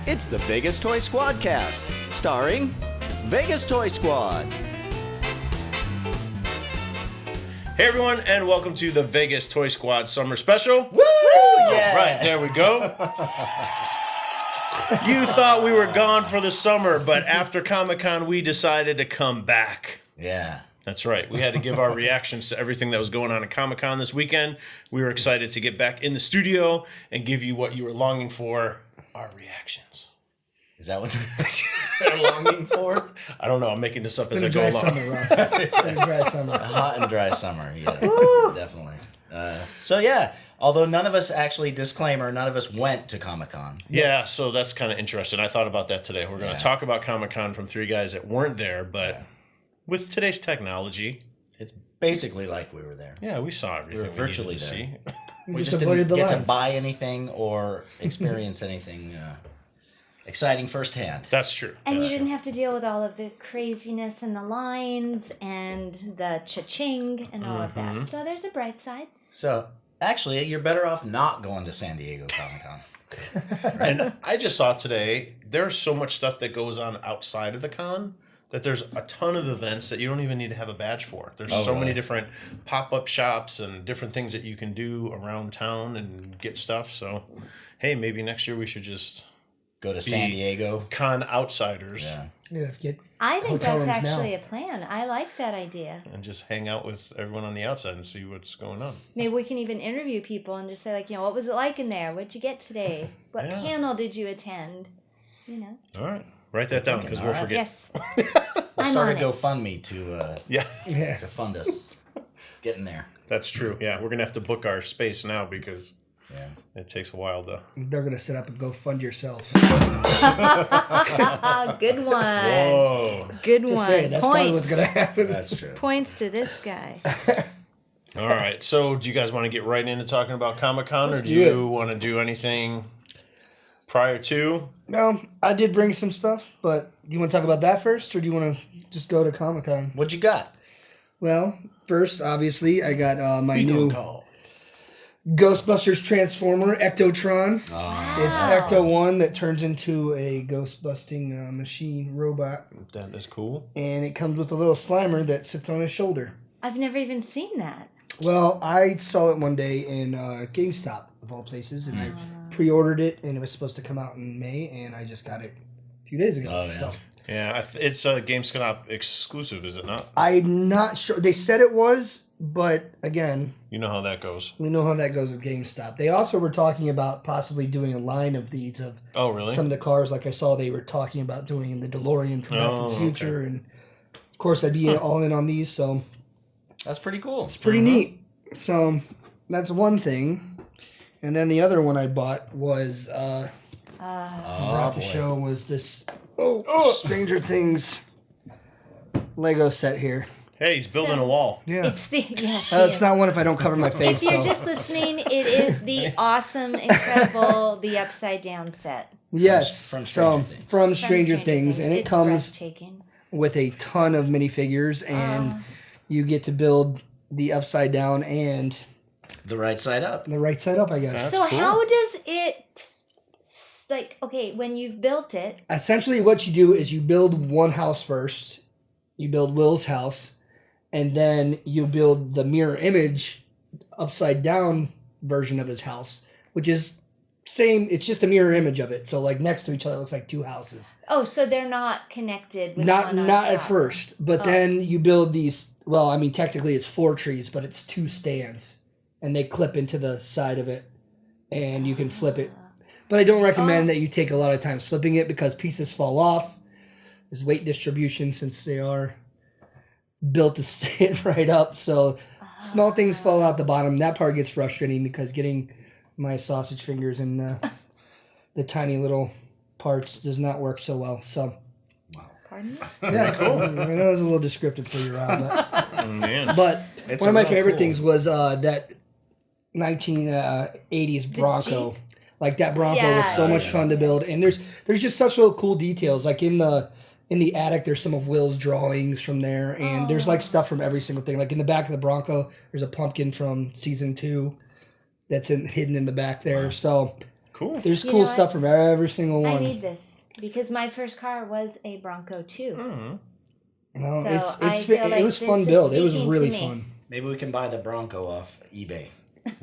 It's the Vegas Toy SquadCast, starring Vegas Toy Squad. Hey everyone, and welcome to the Vegas Toy Squad Summer Special. Woo! Yeah. Right, there we go. You thought we were gone for the summer, but after Comic-Con, we decided to come back. Yeah. That's right. We had to give our reactions to everything that was going on at Comic-Con this weekend. We were excited to get back in the studio and give you what you were longing for, our reactions. Is that what they're longing for? I don't know. I'm making this up as I It's go been a along. dry summer, Rob. It's been a dry summer. A hot and dry summer, yes, definitely. Although none of us actually, disclaimer, none of us went to Comic-Con. Yeah, so that's kind of interesting. I thought about that today. We're going to talk about Comic-Con from three guys that weren't there, but with today's technology, it's basically like we were there. yeah, we saw everything. We were virtually needed to there. see. We just just avoided didn't the get to lines. buy anything or experience anything exciting firsthand. That's true. And That's you didn't true. have to deal with all of the craziness and the lines and the cha-ching and all of that. So there's a bright side. So, actually, you're better off not going to San Diego Comic-Con. And I just saw today, there's so much stuff that goes on outside of the con that there's a ton of events that you don't even need to have a badge for. There's so many different pop-up shops and different things that you can do around town and get stuff. So, hey, maybe next year we should just Go to San Diego. con outsiders Yeah, get I think hotel that's rooms actually now. a plan. I like that idea. and just hang out with everyone on the outside and see what's going on. Maybe we can even interview people and just say, like, what was it like in there? What'd you get today? What panel did you attend? All right. Write that down because we'll all right. forget. Yes. We'll I'm start on a it. GoFundMe to yeah. fund us getting there. That's true. Yeah, we're going to have to book our space now because Yeah. it takes a while to... They're gonna set up and go fund yourself. Good one. Whoa. Good Just one. saying, that's probably Points. what's gonna happen. That's true. Points to this guy. All right. So do you guys want to get right into talking about Comic-Con, or Let's do do you it. want to do anything prior to? No, I did bring some stuff, but do you want to talk about that first, or do you want to just go to Comic-Con? What'd you got? Well, first, obviously, I got my We new don't call. Ghostbusters Transformer, Ectotron. Oh, It's Wow. Ecto 1 that turns into a ghost-busting machine robot, That is cool. and it comes with a little Slimer that sits on his shoulder. I've never even seen that. Well, I saw it one day in GameStop, of all places, and I pre-ordered it, and it was supposed to come out in May, and I just got it a few days ago. Oh, yeah. So Yeah, it's a GameStop exclusive, is it not? I'm not sure. They said it was, but again, You know how that goes. we know how that goes with GameStop. They also were talking about possibly doing a line of these of Oh, really? some of the cars, like I saw they were talking about doing in the DeLorean from Back to the Future, and of course I'd be all in on these, so that's pretty cool. it's pretty neat. So that's one thing, and then the other one I bought was brought to show was this Stranger Things Lego set here. Hey, he's building a wall. Yeah, It's the yes. it's not one if I don't cover my face. If you're so. just listening, it is the awesome, incredible, the upside down set. Yes, From so Stranger Things. from Stranger Things, and it It's comes breathtaking. with a ton of minifigures, and you get to build the upside down and The right side up. the right side up, I guess. That's So cool. how does it, when you've built it, Essentially, what you do is you build one house first. You build Will's house, and then you build the mirror image upside down version of his house, which is same. It's just a mirror image of it. So like next to each other, it looks like two houses. so they're not connected with Not one on at top. first, but then you build these. Well, I mean, technically it's 4 trees, but it's 2 stands, and they clip into the side of it, and you can flip it. But I don't recommend that you take a lot of time flipping it because pieces fall off. There's weight distribution since they are built to stand right up, so small things fall out the bottom. That part gets frustrating because getting my sausage fingers in the tiny little parts does not work so well. So. Pardon me? Yeah, cool. I know it was a little descriptive for you, Rob, Oh, man. but It's one of my real favorite cool. things was that 1980s Bronco. Jeep? Like that Bronco was Yeah. so much fun to build, and there's just such little cool details. Like in the attic, there's some of Will's drawings from there, and there's like stuff from every single thing. Like in the back of the Bronco, there's a pumpkin from season 2 that's hidden in the back there. So Cool. There's You cool know stuff from every single one. I need this because my first car was a Bronco too. No, So I feel it like was this fun is build. It was speaking to really me. fun. Maybe we can buy the Bronco off eBay.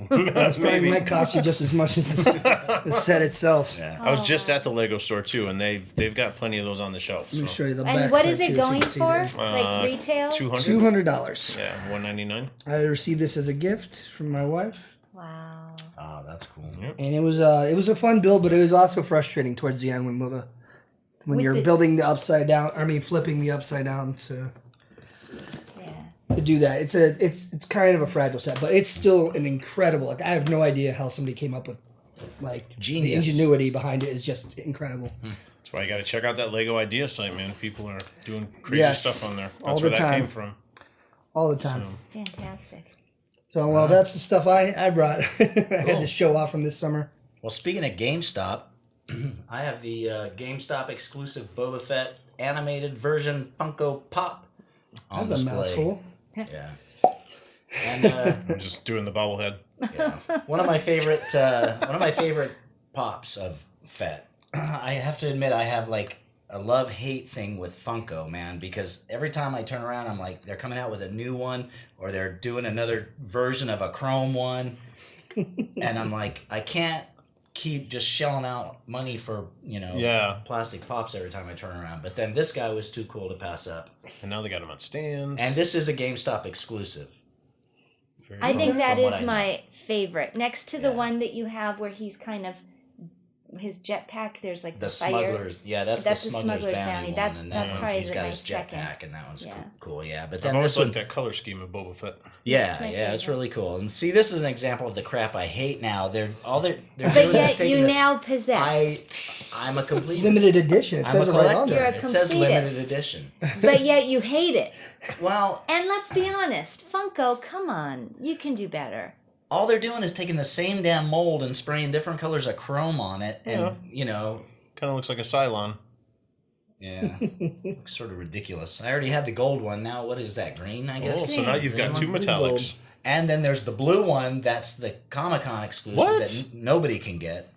That's probably might cost you just as much as the set itself. Yeah. I was just at the Lego store too, and they've got plenty of those on the shelf. Let me So. show you the back. And what side, is it too, so you going can see for? there. Like retail? $200. Yeah, $199. I received this as a gift from my wife, Wow. Oh, that's cool. Yep. and it was a fun build, but it was also frustrating towards the end when With you're the- building the upside down. I mean, flipping the upside down Yeah. to do that. It's kind of a fragile set, but it's still an incredible. Like, I have no idea how somebody came up with the Genius. ingenuity behind it is just incredible. That's why you got to check out that Lego Idea site, man. People are doing crazy Yes. stuff on there. All That's the where that time. came from. All the time. Fantastic. So, well, that's the stuff I brought. I had to show off from this summer. Well, speaking of GameStop, I have the GameStop exclusive Boba Fett animated version Funko Pop on That's a display. mouthful. Yeah. And I'm just doing the bobblehead. yeah. one of my favorite pops of Fett. I have to admit, I have like a love-hate thing with Funko, man, because every time I turn around, I'm like, they're coming out with a new one, or they're doing another version of a chrome one, and I'm like, I can't keep just shelling out money for plastic pops every time I turn around. But then this guy was too cool to pass up, And now they got them on stands. and this is a GameStop exclusive. Very I cool. think that From what is I my favorite. Next to the Yeah. one that you have where he's kind of his jetpack. There's like The fire. smugglers, yeah, that's That's the the smuggler's Smuggler's bounty Bounty. one, That's- and that's that probably he's got my his second. jetpack, and that one's Yeah. cool. Yeah, but I've then always this one, liked that color scheme of Boba Fett. yeah, my yeah, it's favorite. really cool. And see, this is an example of the crap I hate now. They're doing But is yet taking you this- now possess. I'm a complete Limited edition. It I'm says a it right on collector. You're there. a It says limited completist. edition. But yet you hate it. Well, And let's be honest, Funko, come on, you can do better. all they're doing is taking the same damn mold and spraying different colors of chrome on it, and Kind of looks like a Cylon. yeah, looks sort of ridiculous. I already had the gold one. Now what is that? Green, I guess. Oh, so now you've got two Green metallics. And then there's the blue one. That's the Comic-Con exclusive What? that nobody can get.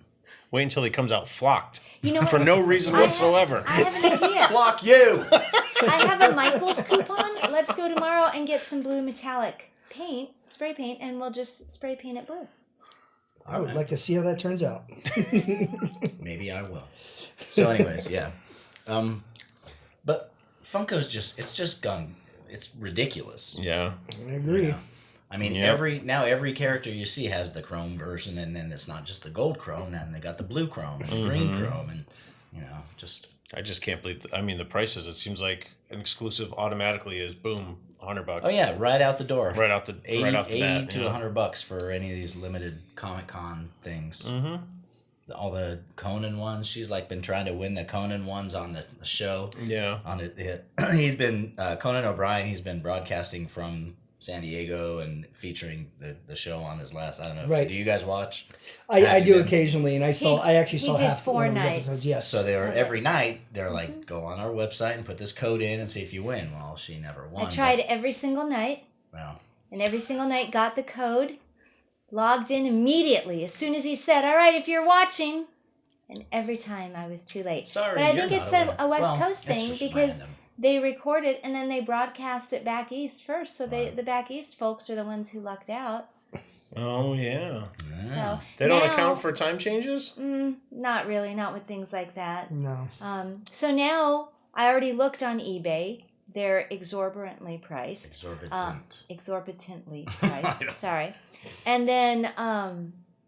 Wait until he comes out flocked. You know what? For no reason I have- whatsoever. I have an idea. Block you. I have a Michaels coupon. Let's go tomorrow and get some blue metallic paint, spray paint, and we'll just spray paint it blue. I would like to see how that turns out. Maybe I will. So, anyways, yeah. But Funko's it's ridiculous. Yeah. I agree. Yeah. I mean, Yeah. every character you see has the chrome version, and then it's not just the gold chrome, and they got the blue chrome and the green chrome, and just I just can't believe. The prices. It seems like an exclusive automatically is boom, $100. oh yeah, right out the door, Right out the 80, right off the 80 bat. to yeah. $100 for any of these limited Comic-Con things. Mm-hmm. All the Conan ones. She's like been trying to win the Conan ones on the show. Yeah. On it, he's been Conan O'Brien. He's been broadcasting from San Diego and featuring the show on his last. I don't know. Right. Do you guys watch? I Have you do been? occasionally, and I actually he saw did half 4 one of the nights. episodes. Yes. So they're every night. They're like, go on our website and put this code in and see if you win. Well, she never won. I tried every single night, Well, and every single night got the code, logged in immediately as soon as he said, "All right, if you're watching." And every time I was too late. sorry. But I you're think not it's winner. a West Well, Coast that's thing just because random. they record it and then they broadcast it back east first. So the back east folks are the ones who lucked out. Oh yeah. Yeah. So They don't now- account for time changes. Not really, not with things like that. No. So now I already looked on eBay. They're exorbitantly priced. Exorbitantly priced. Sorry. And then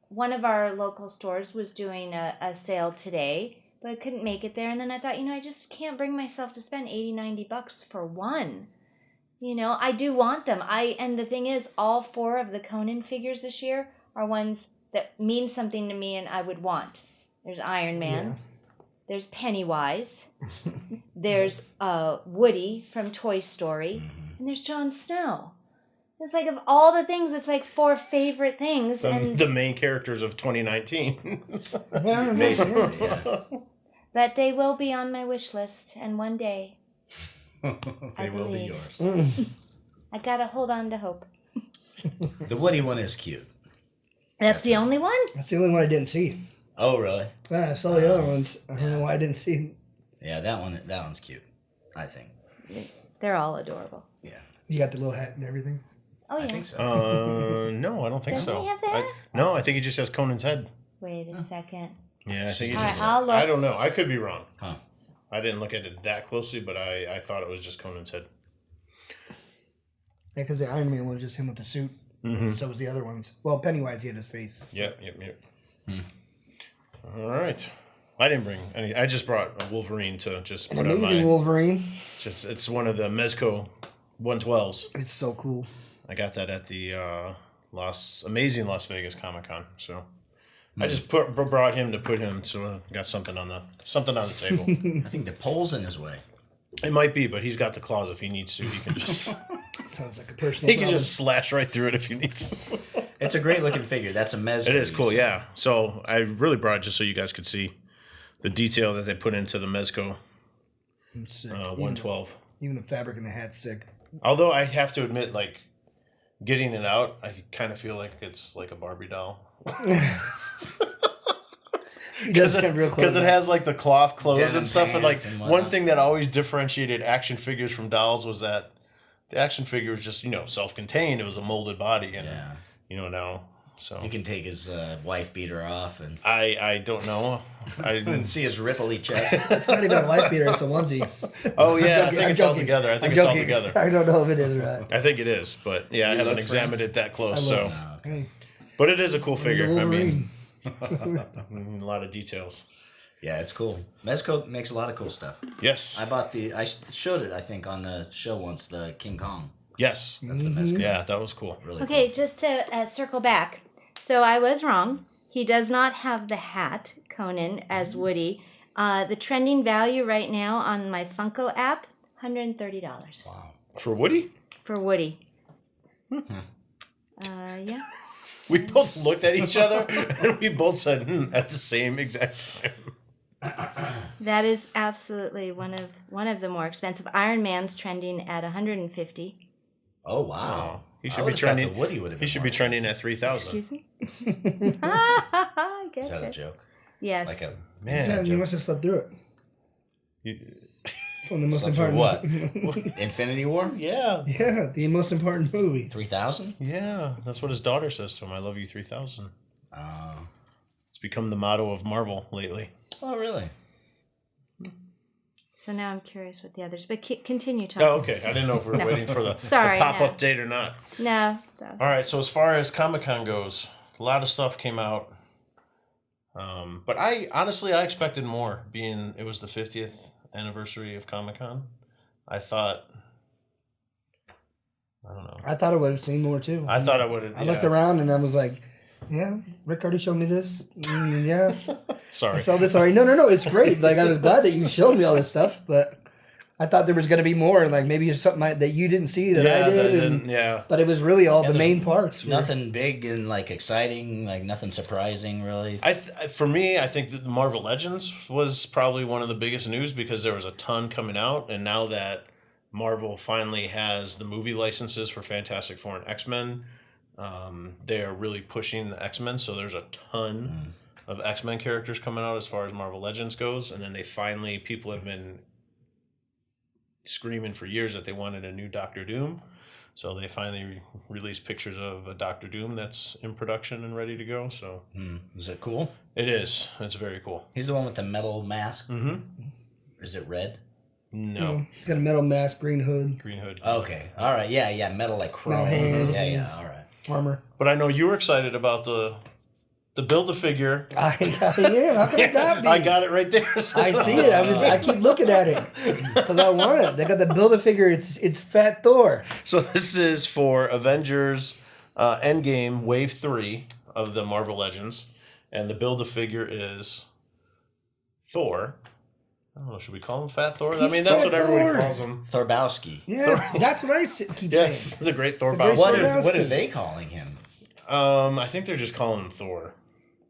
one of our local stores was doing a sale today, but I couldn't make it there. And then I thought, I just can't bring myself to spend $80-$90 for one. I do want them. And the thing is, all 4 of the Conan figures this year are ones that mean something to me and I would want. There's Iron Man. Yeah. There's Pennywise. There's Woody from Toy Story. And there's Jon Snow. It's like, of all the things, it's like 4 favorite things. And The main characters of 2019. Yeah, Basically, yeah. but they will be on my wish list. And one day, They will be believe. yours. I gotta hold on to hope. The Woody one is cute. That's the only one? That's the only one I didn't see. Oh, really? Yeah, I saw the other ones. I don't know why I didn't see them. Yeah, that one's cute, I think. They're all adorable. Yeah. You got the little hat and everything? Oh, yeah. I think so. No, I don't think Doesn't so. he have that? No, I think he just has Conan's head. Wait a second. Yeah, I think he All right, just. I'll look. I don't know. I could be wrong. Huh. I didn't look at it that closely, but I thought it was just Conan's head. Yeah, because the Iron Man was just him with the suit. Mm-hmm. So was the other ones. Well, Pennywise, he had his face. Yep. All right. I didn't bring any. I just brought a Wolverine to just An put on amazing my. Wolverine. It's one of the Mezco 112s. It's so cool. I got that at the amazing Las Vegas Comic Con. So I just brought him to put him. So I got something on the table. I think the pole's in his way. It might be, but he's got the claws. If he needs to, he can just. Sounds like a personal He can problem. just slash right through it if he needs. It's a great looking figure. That's a Mezco. It is cool, yeah. So I really brought it just so you guys could see the detail that they put into the Mezco It's sick. 112. Even the fabric in the hat's sick. Although I have to admit, like, getting it out, I kind of feel like it's like a Barbie doll. He does get real close. Because it has, like, the cloth clothes Denim and stuff. And, like, pants and one whatnot. thing that always differentiated action figures from dolls was that the action figure was just, self-contained. It was a molded body. And, now... So You can take his wife beater off, and I don't know. I and didn't see his ripply chest. It's not even a wife beater, it's a onesie. Oh yeah, I I'm think it's joking. all together. I think I'm it's all joking. together. I don't know if it is or not. I think it is, but yeah, I haven't look examined it that close. I So, looked. Hey, but it is a cool figure. I mean, Wolverine. a lot of details. Yeah, it's cool. Mezco makes a lot of cool stuff. Yes, I showed it, I think, on the show once, the King Kong. yes, That's the Mezco. yeah, that was cool. Really Okay, just to circle back. So I was wrong. He does not have the hat, Conan, as Woody. The trending value right now on my Funko app, $130. Wow. For Woody, For Woody. Yeah. we both looked at each other and we both said at the same exact time. That is absolutely one of the more expensive. Iron Man's trending at $150. Oh, wow. He I should be would've thought the trending. Woody would have He been should more be trending expensive. at 3,000. Excuse me? I Is that a getcha. joke? Yes. Like a Man, Sam, you must have slept through it. you- One of the most Slept through important. what? Infinity War? yeah, Yeah, the most important movie. 3,000? yeah. That's what his daughter says to him. I love you 3,000. It's become the motto of Marvel lately. Oh, really? So now I'm curious with the others. But continue talking. Oh, okay. I didn't know if we were No. waiting for the Sorry, pop-up no. date or not. No. All right. So as far as Comic-Con goes, a lot of stuff came out. But I expected more, being it was the 50th anniversary of Comic-Con. I thought, I don't know. I thought I would have seen more too. I thought I would have. I looked around and I was like, yeah, Rick already showed me this. Yeah. Sorry. I saw this already. No, it's great. Like, I was glad that you showed me all this stuff, but I thought there was going to be more. Like, maybe it's something that you didn't see that I did. Yeah. But it was really all the there's main parts. Nothing big and, like, exciting, like, nothing surprising, really. For me, I think that the Marvel Legends was probably one of the biggest news because there was a ton coming out, and now that Marvel finally has the movie licenses for Fantastic Four and X-Men, they are really pushing the X-Men, so there's a ton of X-Men characters coming out as far as Marvel Legends goes, and then people have been screaming for years that they wanted a new Doctor Doom, so they finally released pictures of a Doctor Doom that's in production and ready to go. So Is it cool? it is. It's very cool. He's the one with the metal mask? Mm-hmm. Is it red? No. It's got a metal mask, green hood, Green Hood. Okay. All right. Yeah. Metal, like chrome. hands. Yeah. All right. armor. But I know you were excited about the Build-A-Figure. I am. How could I not be? I got it right there. I see it. I keep looking at it because I want it. They got the Build-A-Figure. It's Fat Thor. So this is for Avengers Endgame Wave 3 of the Marvel Legends. And the Build-A-Figure is Thor. I don't know, should we call him Fat Thor? I He's mean, that's Fat what everybody Thor. calls him. Thorbowski. Yeah, that's what I keep Yes, saying. the great Thor The great Bowser. Thor. What are they calling him? I think they're just calling him Thor.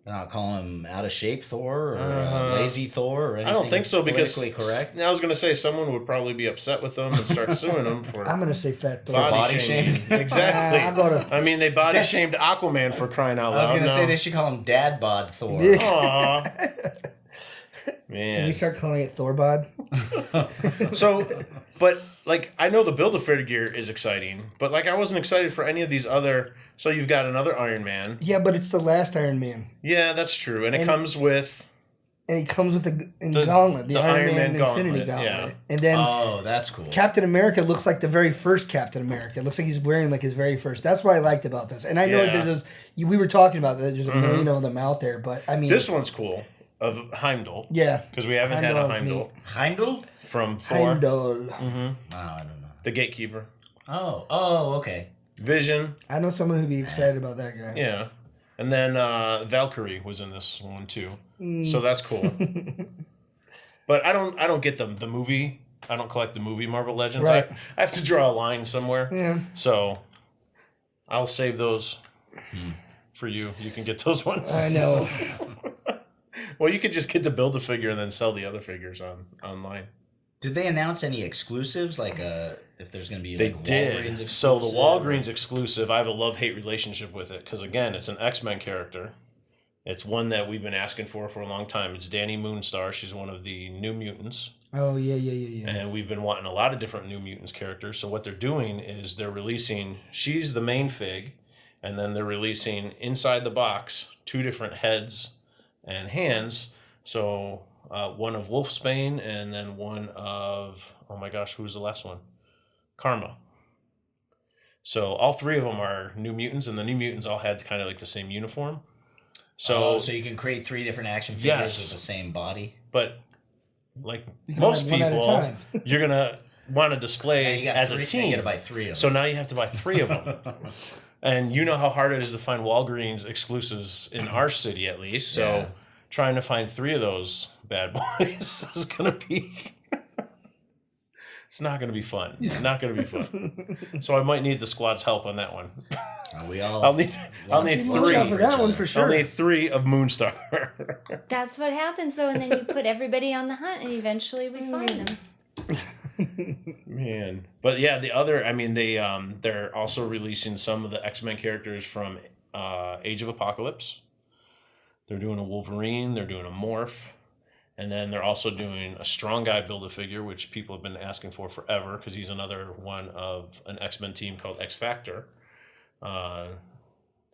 They're not calling him out of shape Thor or lazy Thor or anything. I don't think so because politically correct. I was going to say someone would probably be upset with them and start suing them for. I'm gonna say fat Thor. Body shaming. Exactly. I'm gonna- I mean, they body shamed Aquaman for crying out loud. I was going to say they should call him Dad Bod Thor. Aw. Can we Man. start calling it Thorbod? So, but like I know the Build-A-Figure is exciting, but like I wasn't excited for any of these other. So you've got another Iron Man. Yeah, but it's the last Iron Man, Yeah, that's true, and it comes with. and he comes with the The- gauntlet, the the Iron Iron Man Man Infinity gauntlet, Gauntlet, yeah. and then Oh, that's cool. Captain America looks like the very first Captain America. It looks like he's wearing like his very first. That's what I liked about this. And I know Yeah. there's we were talking about that. There's a million of them out there, but I mean, This one's cool of Heimdall yeah, because we haven't had a Heimdall's Heimdall Heimdall? from Thor, Heimdall. Mm-hmm. Oh, I don't know. the Gatekeeper, Oh, okay. Vision, I know someone who'd be excited about that guy. yeah, and then Valkyrie was in this one too, so that's cool. But I don't get the movie. I don't collect the movie Marvel Legends. Right. I have to draw a line somewhere. Yeah. So I'll save those for you. You can get those ones. I know. Well, you could just get the Build-A-Figure and then sell the other figures online. Did they announce any exclusives? Like if there's going to be They like did. Walgreens exclusive? So the Walgreens exclusive, I have a love-hate relationship with it because again, it's an X-Men character. It's one that we've been asking for a long time. It's Dani Moonstar. She's one of the New Mutants. Oh yeah. And we've been wanting a lot of different New Mutants characters. So what they're doing is they're releasing, she's the main fig, and then they're releasing inside the box 2 different heads and hands. So one of Wolfsbane and then one of, oh my gosh, who was the last one? Karma. So all 3 of them are New Mutants, and the New Mutants all had kind of like the same uniform. So, so you can create 3 different action figures Yes. with the same body. but like You can most have one at a people, time. you're going to want to And display you got as 3, a team. You got to buy 3 of them. So now you have to buy 3 of them. And you know how hard it is to find Walgreens exclusives in our city, at least. So Yeah. trying to find 3 of those bad boys is going to be... It's not going to be fun. Not going to be fun. So I might need the squad's help on that one. We all I'll need Look out for that one for sure. I'll need 3 of Moonstar. That's what happens though, and then you put everybody on the hunt, and eventually we find them. Man, but yeah, the other. I mean, they're also releasing some of the X-Men characters from Age of Apocalypse. They're doing a Wolverine. They're doing a Morph, and then they're also doing a Strong Guy Build-A-Figure, which people have been asking for forever because he's another one of an X-Men team called X Factor.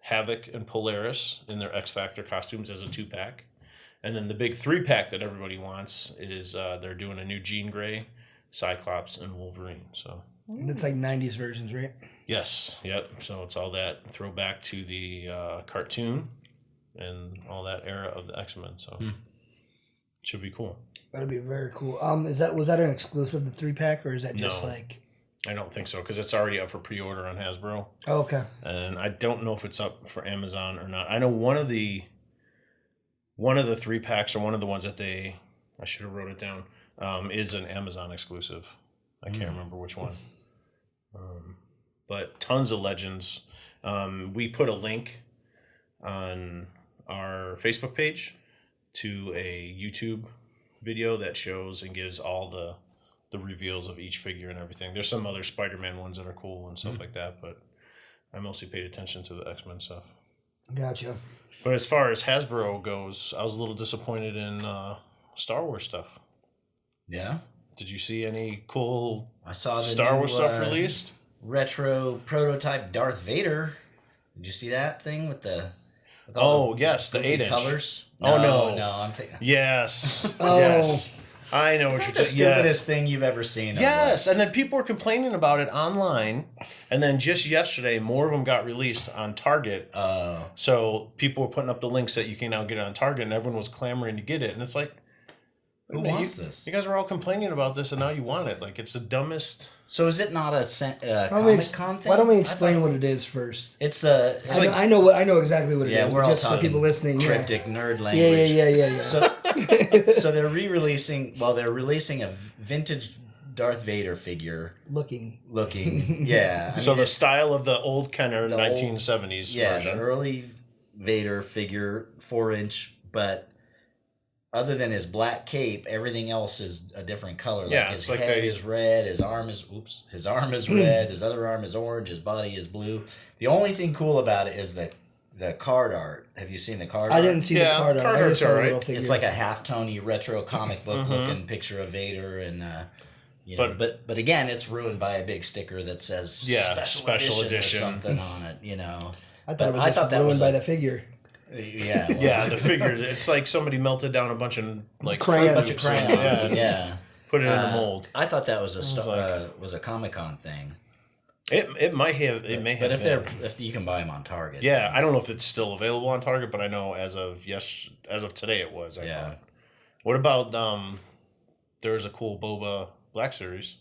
Havoc and Polaris in their X Factor costumes as a 2-pack. And then the big 3-pack that everybody wants is they're doing a new Jean Grey, Cyclops, and Wolverine. So And it's like 90s versions, right? yes, yep. So it's all that throwback to the cartoon and all that era of the X-Men. So should be cool. That'd be very cool. Was that an exclusive, the 3-pack, or is that just No. like? I don't think so because it's already up for pre-order on Hasbro, Oh, okay. and I don't know if it's up for Amazon or not. I know one of the 3-packs or one of the ones that I should have wrote it down, is an Amazon exclusive. I can't remember which one. But tons of legends. We put a link on our Facebook page to a YouTube video that shows and gives all the reveals of each figure and everything. There's some other Spider-Man ones that are cool and stuff like that, but I mostly paid attention to the X-Men stuff. Gotcha. But as far as Hasbro goes, I was a little disappointed in Star Wars stuff. Yeah. Did you see any cool I saw the Star new, Wars stuff released? Retro prototype Darth Vader. Did you see that thing with the? With Oh, yes, the goofy 8-inch. colors. Oh, no. no, I'm thinking. Yes. Oh. Yes. I know Is what that you're the saying. Yes. stupidest thing you've ever seen? Yes, and then people were complaining about it online, and then just yesterday, more of them got released on Target. So people were putting up the links that you can now get it on Target, and everyone was clamoring to get it. And it's like, Who wait a minute, wants this? You guys were all complaining about this, and now you want it. Like, it's the dumbest. So is it not a Why don't we Comic ex- Con thing? Why don't we I explain thought- what it is first? It's a. It's like, I know exactly what it is. yeah, we're but all just talking so people listening. cryptic nerd Yeah. language. Yeah. So they're re-releasing. Well, they're releasing a vintage Darth Vader figure. Looking. Yeah. I So mean, the style of the old Kenner the old- 1970s yeah, version. the early Vader figure, 4-inch, but other than his black cape, everything else is a different color. Yeah, like his it's head is red, his arm is red, his other arm is orange, his body is blue. The only thing cool about it is the card art. Have you seen the card art? I didn't see the card art. I just saw the little figure. It's like a halftony retro comic book looking picture of Vader, and you know, but again, it's ruined by a big sticker that says special edition or something on it. You know, I thought that was ruined by the figure. Yeah, well, yeah, the figure. It's like somebody melted down a bunch of crayons. Yeah. Put it in the mold. I thought that was a Comic-Con thing. It might have. It may have. But if you can buy them on Target. Yeah, I don't know if it's still available on Target, but I know as of today it was. I thought. What about there's a cool Boba Black Series.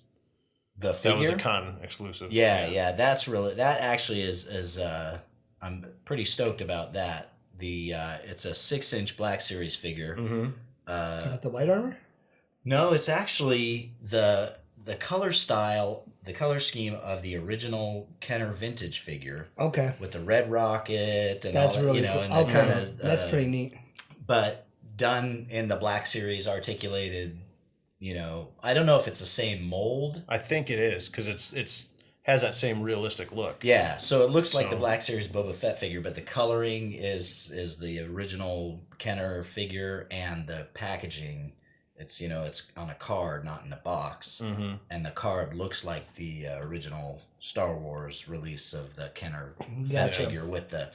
The figure? That was a con exclusive. Yeah. That actually is I'm pretty stoked about that. It's a 6-inch Black Series figure. Is it the light armor? No, it's actually the color style, the color scheme of the original Kenner vintage figure. Okay. With the red rocket and that's all that, really you know, cool. and Okay, that's pretty neat. But done in the Black Series, articulated. You know, I don't know if it's the same mold. I think it is because it's has that same realistic look. Yeah, so it looks like the Black Series Boba Fett figure, but the coloring is the original Kenner figure, and the packaging, it's on a card, not in a box, and the card looks like the original Star Wars release of the Kenner Fett figure with the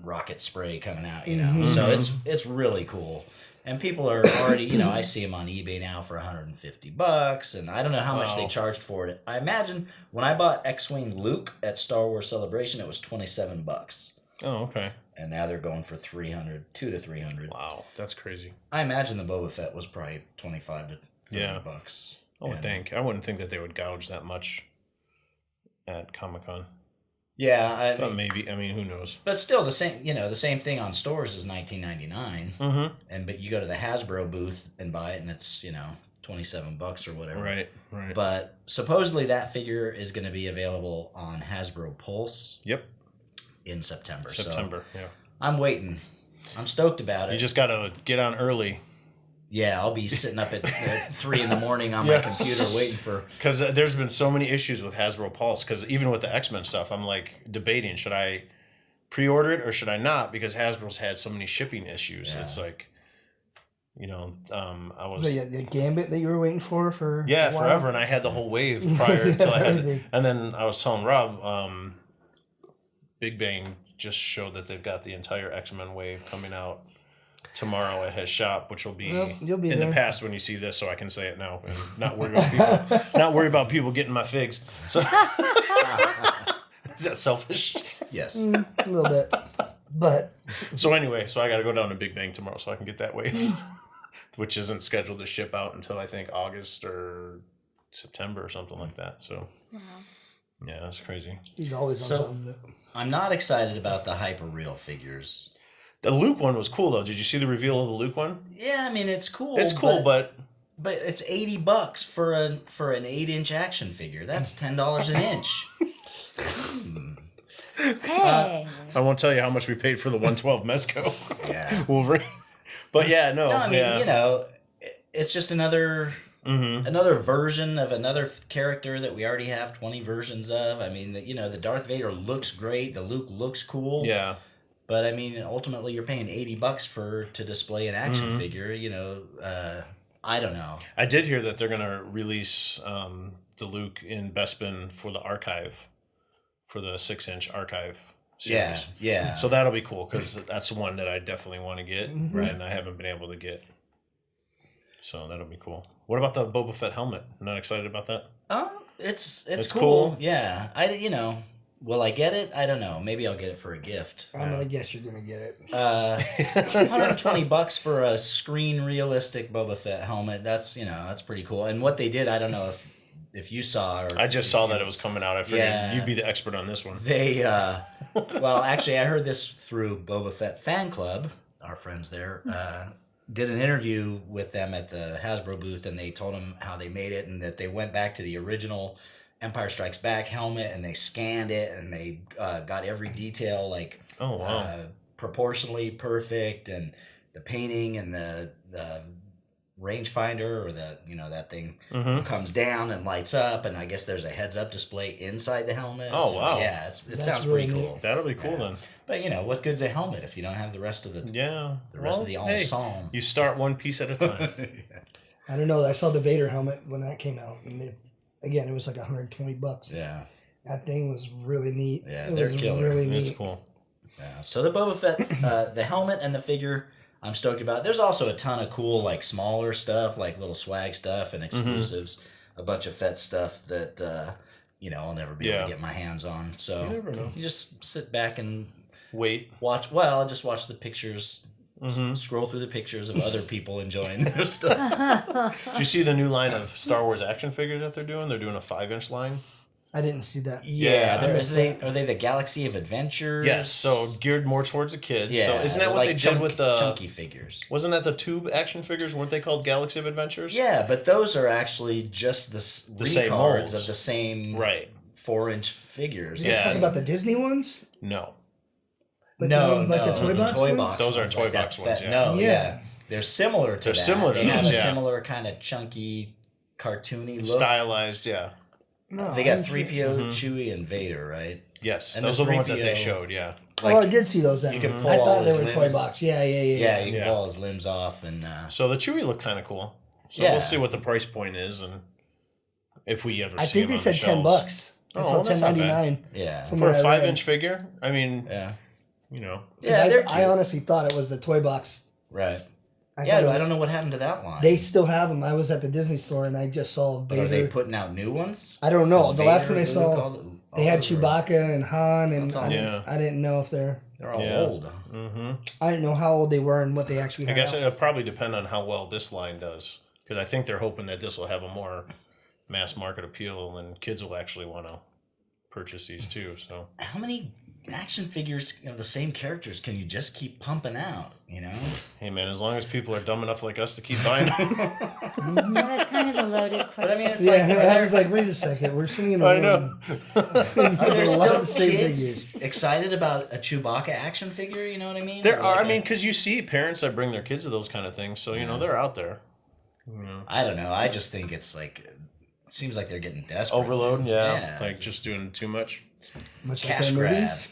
rocket spray coming out. You know, so it's really cool. And people are already, I see them on eBay now for $150, and I don't know how much they charged for it. I imagine when I bought X-Wing Luke at Star Wars Celebration, it was $27. Oh, okay. And now they're going for $200 to $300. Wow, that's crazy. I imagine the Boba Fett was probably $25 to $30. I wouldn't think that they would gouge that much at Comic-Con. Yeah, but maybe. I mean, who knows? But still, the same thing on stores is $19.99. But you go to the Hasbro booth and buy it, and it's $27 or whatever. Right. But supposedly that figure is going to be available on Hasbro Pulse. Yep. In September. Yeah. I'm waiting. I'm stoked about it. You just got to get on early. Yeah, I'll be sitting up at 3 a.m. on my computer waiting for... Because there's been so many issues with Hasbro Pulse, because even with the X-Men stuff, I'm like debating, should I pre-order it or should I not? Because Hasbro's had so many shipping issues. Yeah. It's like, I was... The Gambit that you were waiting for forever, and I had the whole wave prior until I had... And then I was telling Rob, Big Bang just showed that they've got the entire X-Men wave coming out tomorrow at his shop, which will be, you'll be in there. The past when you see this, so I can say it now and not worry about people getting my figs. So is that selfish? Yes, a little bit. But so anyway, I got to go down to Big Bang tomorrow so I can get that wave, which isn't scheduled to ship out until I think August or September or something like that. So yeah, that's crazy. He's always on something. I'm not excited about the hyper real figures. The Luke one was cool though. Did you see the reveal of the Luke one? Yeah, I mean it's cool. It's cool, but it's $80 for an 8-inch action figure. That's $10 an inch. Hey. I won't tell you how much we paid for the 112 Mezco. Yeah, Wolverine. But yeah, no. I mean, it's just another version of another character that we already have 20 versions of. I mean, the Darth Vader looks great. The Luke looks cool. Yeah. But I mean, ultimately, you're paying $80 to display an action figure. I don't know. I did hear that they're going to release the Luke in Bespin for the archive, for the 6-inch archive series. Yeah. So that'll be cool because that's one that I definitely want to get, and I haven't been able to get. So that'll be cool. What about the Boba Fett helmet? I'm not excited about that. It's cool. Yeah, will I get it? I don't know. Maybe I'll get it for a gift. I'm gonna guess you're gonna get it. $120 for a screen realistic Boba Fett helmet. That's pretty cool. And what they did, I don't know if you saw. I just saw that it was coming out. I figured you'd be the expert on this one. They well, actually, I heard this through Boba Fett Fan Club. Our friends there did an interview with them at the Hasbro booth, and they told them how they made it, and that they went back to the original Empire Strikes Back helmet, and they scanned it, and they got every detail Oh, wow. Proportionally perfect, and the painting and the rangefinder, or that thing comes down and lights up, and I guess there's a heads-up display inside the helmet. Oh, wow. Yeah, it sounds really cool. That'll be cool then. But what good's a helmet if you don't have the rest of the rest of the ensemble? You start one piece at a time. I don't know. I saw the Vader helmet when that came out, and it was like $120. Yeah, that thing was really neat. Yeah, it they're was killer. really neat. It's cool. Yeah. So the Boba Fett, the helmet and the figure, I'm stoked about. There's also a ton of cool, like smaller stuff, like little swag stuff and exclusives. A bunch of Fett stuff that I'll never be able to get my hands on. So you never know. You just sit back and wait, watch. Well, just watch the pictures. Scroll through the pictures of other people enjoying their stuff. Do you see the new line of Star Wars action figures that they're doing? They're doing a 5-inch line. I didn't see that. Yeah, are they the Galaxy of Adventures? Yes, so geared more towards the kids. Yeah, so isn't that what they did with the chunky figures? Wasn't that the tube action figures? Weren't they called Galaxy of Adventures? Yeah, but those are actually just the same molds of the same 4-inch figures. Are you talking about the Disney ones? No. Like no, the toy box ones? Those are toy box ones. Yeah. They're similar to that. Similar to they those, have a similar kind of chunky, cartoony look. Stylized, yeah. No, they got 3PO, Chewie, and Vader, right? Yes, and those are the ones that they showed, yeah. Like, I did see those then. You can pull I thought they all were his toy limbs. box. Yeah, you can pull all his limbs off. And so the Chewie looked kind of cool. So we'll see what the price point is and if we ever see them on the I think they said $10. I saw $10.99. Yeah. For a 5-inch figure? I mean, I honestly thought it was the toy box. Right. I don't know what happened to that line. They still have them. I was at the Disney store and I just saw Vader. Are they putting out new ones? I don't know. The last one I saw, they had Chewbacca and Han, and I didn't know if they're all old. I didn't know how old they were and what they actually had. I guess it'll probably depend on how well this line does. Because I think they're hoping that this will have a more mass market appeal and kids will actually want to purchase these too. So how many action figures of the same characters can you just keep pumping out, Hey man, as long as people are dumb enough like us to keep buying them. That's kind of a loaded question. But I mean, it's I was like, wait a second, we're sitting in a room. I know. Are there still kids excited about a Chewbacca action figure? You know what I mean? There are, because you see parents that bring their kids to those kind of things, so they're out there. I don't know. I just think it's like, it seems like they're getting desperate. Overload, like just doing too much. Much cash like their grab. movies.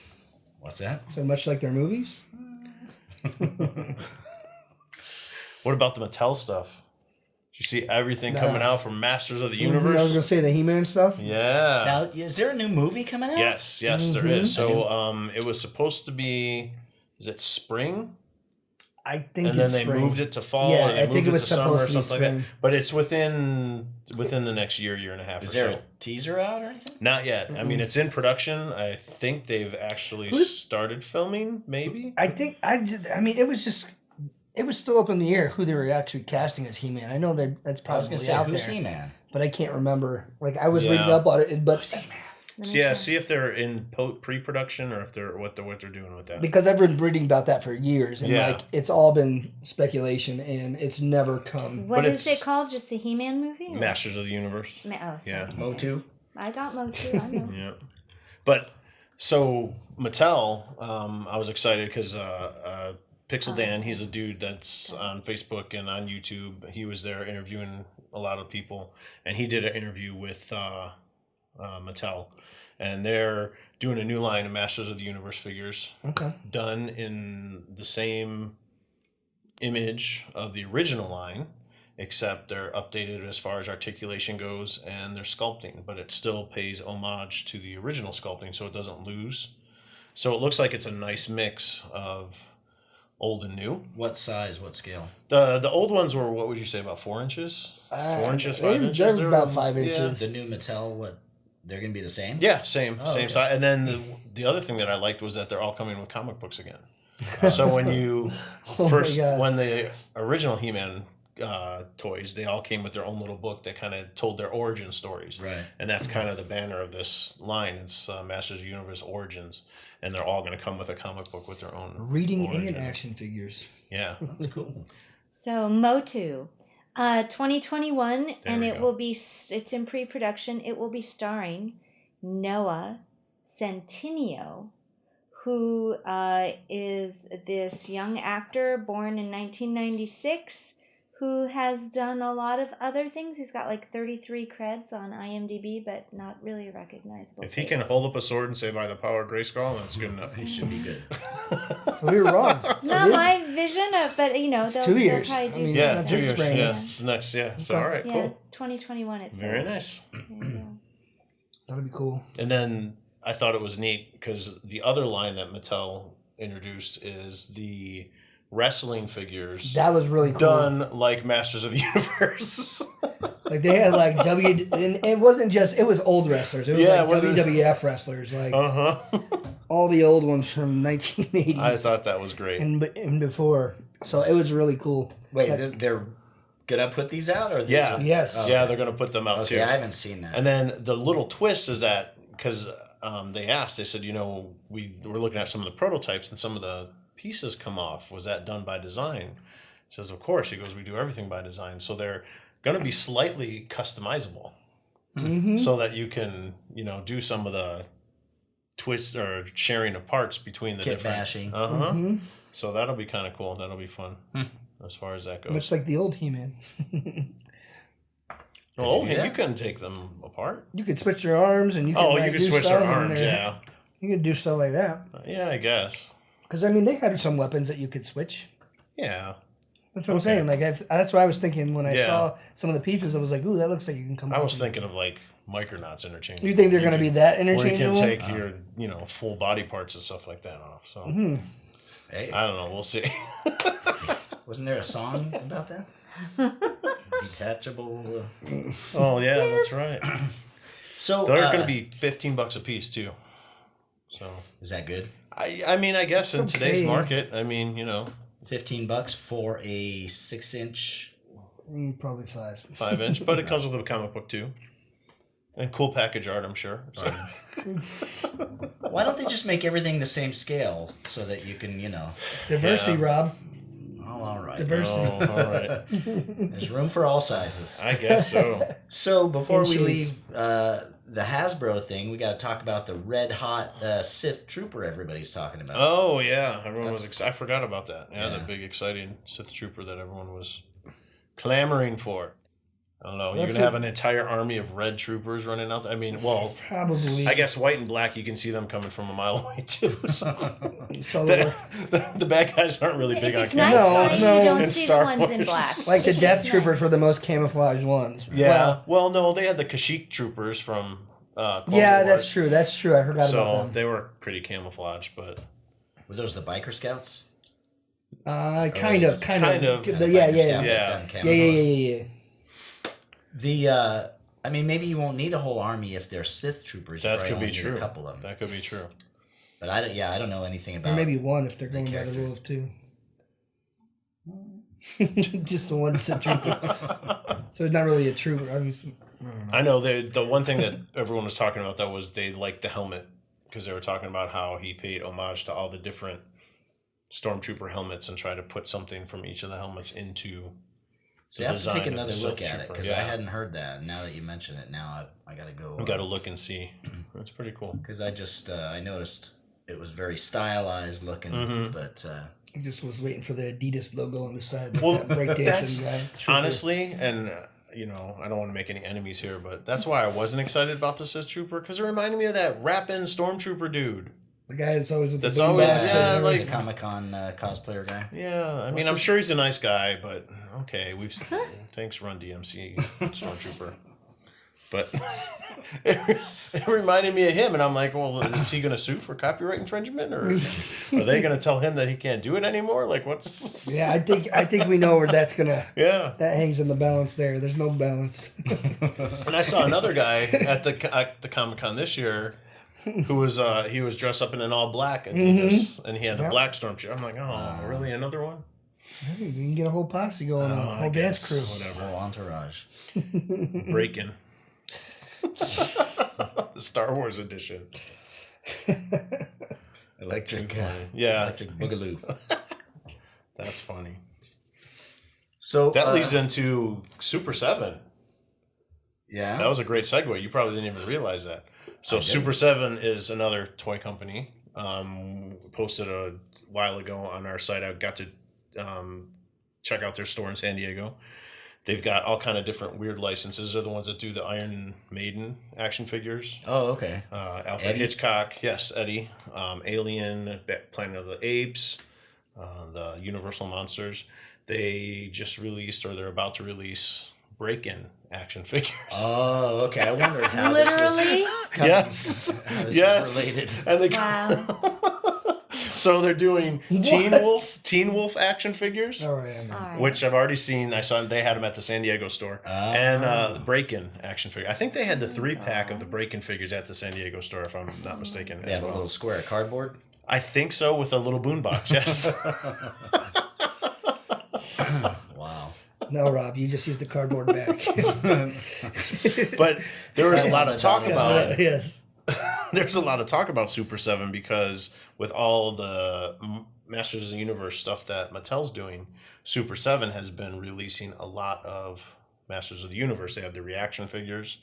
What's that? So much like their movies. What about the Mattel stuff? You see everything coming out from Masters of the Universe. I was gonna say the He-Man stuff. Yeah. Now, is there a new movie coming out? Yes, there is. So, it was supposed to be. Is it spring? I think and then they moved it to fall. Yeah, and I think it was summer supposed or to be something like spring. that. But it's within the next year and a half. Is or there so. a teaser out or anything? Not yet. I mean, it's in production. I think they've actually started filming. Maybe. It was still up in the air who they were actually casting as He-Man. I know that's probably out who's there. He-Man? But I can't remember. Like I was reading up on it, but See if they're in pre-production or if they're what they're doing with that. Because I've been reading about that for years, and it's all been speculation, and it's never come. What is it called? Just the He-Man movie? Masters of the Universe. Yeah, Motu. I got Motu. I know. Yeah, but so Mattel, I was excited because Pixel Dan, he's a dude that's on Facebook and on YouTube. He was there interviewing a lot of people, and he did an interview with Mattel, and they're doing a new line of Masters of the Universe figures. Okay. Done in the same image of the original line, except they're updated as far as articulation goes and their sculpting, but it still pays homage to the original sculpting, so it doesn't lose. So it looks like it's a nice mix of old and new. What size? What scale? The old ones were, what would you say, about 4 inches? 4 inches, 5 inches? They're about 5 inches. The new Mattel, they're going to be the same? Yeah, same size. And then the other thing that I liked was that they're all coming with comic books again. So when you when the original He-Man toys, they all came with their own little book that kind of told their origin stories. Right. And that's kind of the banner of this line. It's Masters of the Universe Origins. And they're all going to come with a comic book with their own reading origin. and action figures. Yeah. That's cool. So Motu, 2021, and we it go. will be. It's in pre-production. It will be starring Noah Centineo, who is this young actor born in 1996 who has done a lot of other things. He's got like 33 creds on IMDb, but not really a recognizable If he face. can hold up a sword and say by the power of Grayskull, that's good enough. He should be good. So we were wrong. Not my vision of, but It's they'll, 2 they'll years. probably do I mean, Yeah, something. 2 years. spring. Yeah, it's next. Yeah. So all right, Yeah, cool. 2021 it says. Very nice. There you go. That'd be cool. And then I thought it was neat because the other line that Mattel introduced is the wrestling figures That was really cool. done like Masters of the Universe. Like they had like and it wasn't just, it was old wrestlers. It was Yeah, like it wasn't- WWF wrestlers, like all the old ones from 1980s. I thought that was great. and before. So it was really cool. Wait, Like, they're gonna put these out, or these Yeah. are- Yes. Oh, Yeah, okay. they're going to put them out Okay, too. I haven't seen that. And then the little twist is that because they asked, they said, we were looking at some of the prototypes and some of the pieces come off. Was that done by design? He says, of course. He goes, we do everything by design. So they're going to be slightly customizable so that you can, do some of the twists or sharing of parts between the Kit different. bashing. Uh-huh. So that'll be kind of cool. That'll be fun as far as that goes. much like the old He-Man. Oh, Could you do you that? couldn't take them apart. You could switch their arms and you could Oh, like, you could do switch their stuff and arms, yeah. You could do stuff like that. Yeah, I guess. Because, I mean, they had some weapons that you could switch. Yeah. That's what I'm Okay. saying. Like that's what I was thinking when I Yeah. saw some of the pieces. I was like, ooh, that looks like you can come I off was and- thinking of like Micronauts interchangeable. You think they're going to be that Where you interchangeable? can take your, full body parts and stuff like that off. So Hey, I don't know. We'll see. wasn't there a song about that? Detachable. Oh yeah, that's right. So They're going to be $15 a piece too. So Is that good? I mean, I guess in today's okay. market, I mean, $15 for a 6-inch. Probably 5. 5-inch, but it comes with a comic book too, and cool package art, I'm sure. So. Why don't they just make everything the same scale so that you can, Diversity, Yeah. Rob. Oh, all right. Diversity. Oh, all right. There's room for all sizes. I guess so. So before we Inches. leave the Hasbro thing, we got to talk about the red hot Sith Trooper everybody's talking about. Oh yeah, everyone was. That's- I forgot about that. Yeah, Yeah. the big exciting Sith Trooper that everyone was clamoring for. I don't know. You're That's gonna it. have an entire army of red troopers running out. I mean, well, Probably. I guess white and black. You can see them coming from a mile away too. So So the bad guys aren't really If big on it's camera. nighttime, No, you don't in see Star the ones in Wars. black. like the It's Death night. Troopers were the most camouflaged ones. Yeah. Well, no, they had the Kashyyyk troopers from. Clone Yeah, Wars. that's true. That's true. I forgot about So them. they were pretty camouflaged, but Were those the biker scouts? Kind of. Kind of. Yeah, Biker yeah, scout, yeah. but Yeah. done Yeah, camouflage. yeah. The I mean, maybe you won't need a whole army if they're Sith troopers. You that probably could be only need true. A couple of them. That could be true. But I don't know anything about. Or maybe one if they're the going by the character. rule of 2. Just the one Sith trooper. So it's not really a trooper. I mean, I know the one thing that everyone was talking about though was they liked the helmet because they were talking about how he paid homage to all the different stormtrooper helmets and tried to put something from each of the helmets into. So I have to take design of another the look Sith at it Trooper, because I yeah. hadn't heard that. Now that you mention it, now I got to go. We got to look and see. That's pretty cool. Because I just I noticed it was very stylized looking, Mhm. but I just was waiting for the Adidas logo on the side. Well, That breakdancing guy. Trooper. Honestly, and I don't want to make any enemies here, but that's why I wasn't excited about the Sith Trooper because it reminded me of that rapping stormtrooper dude. The guy that's always with That's the boom always- box yeah, and like- the everything. Comic Con cosplayer guy. Yeah, I mean, I'm sure he's a nice guy, but okay, thanks, Run DMC Stormtrooper. But it reminded me of him, and I'm like, well, is he going to sue for copyright infringement, or are they going to tell him that he can't do it anymore? Like, what's? Yeah, I think we know where that's gonna. Yeah. That hangs in the balance there. There's no balance. And I saw another guy at the Comic Con this year, who was he was dressed up in an all black Adidas, and he had the Yep. black Stormtrooper. I'm like, oh, really, another one? Hey, you can get a whole posse going on, a I whole dance guess, crew. whatever. Whole entourage. Breaking. The Star Wars edition. Electric. Yeah, Electric Boogaloo. that's funny. So That leads into Super 7. Yeah. That was a great segue. You probably didn't even realize that. So I didn't. Super 7 is another toy company Posted a while ago on our site. I got to check out their store in San Diego. They've got all kind of different weird licenses. They're the ones that do the Iron Maiden action figures. Oh, okay. Alfred Hitchcock, yes, Eddie. Alien, Planet of the Apes, the Universal Monsters. They just released, or they're about to release, Break-In action figures. Oh, okay. I wondered how Literally? Yes. was related. And they Wow. So they're doing Teen Wolf action figures. All right. All right. Which I've already seen. I saw they had them at the San Diego store, and the Break-In action figure. I think they had the 3-pack of the Break-In figures at the San Diego store, if I'm not mistaken. They have a little square cardboard. I think so, with a little boombox. Yes. Wow. No, Rob, you just used the cardboard bag. But there was a lot of talk about it. Yes. There's a lot of talk about Super 7 because with all the Masters of the Universe stuff that Mattel's doing, Super 7 has been releasing a lot of Masters of the Universe. They have the reaction figures,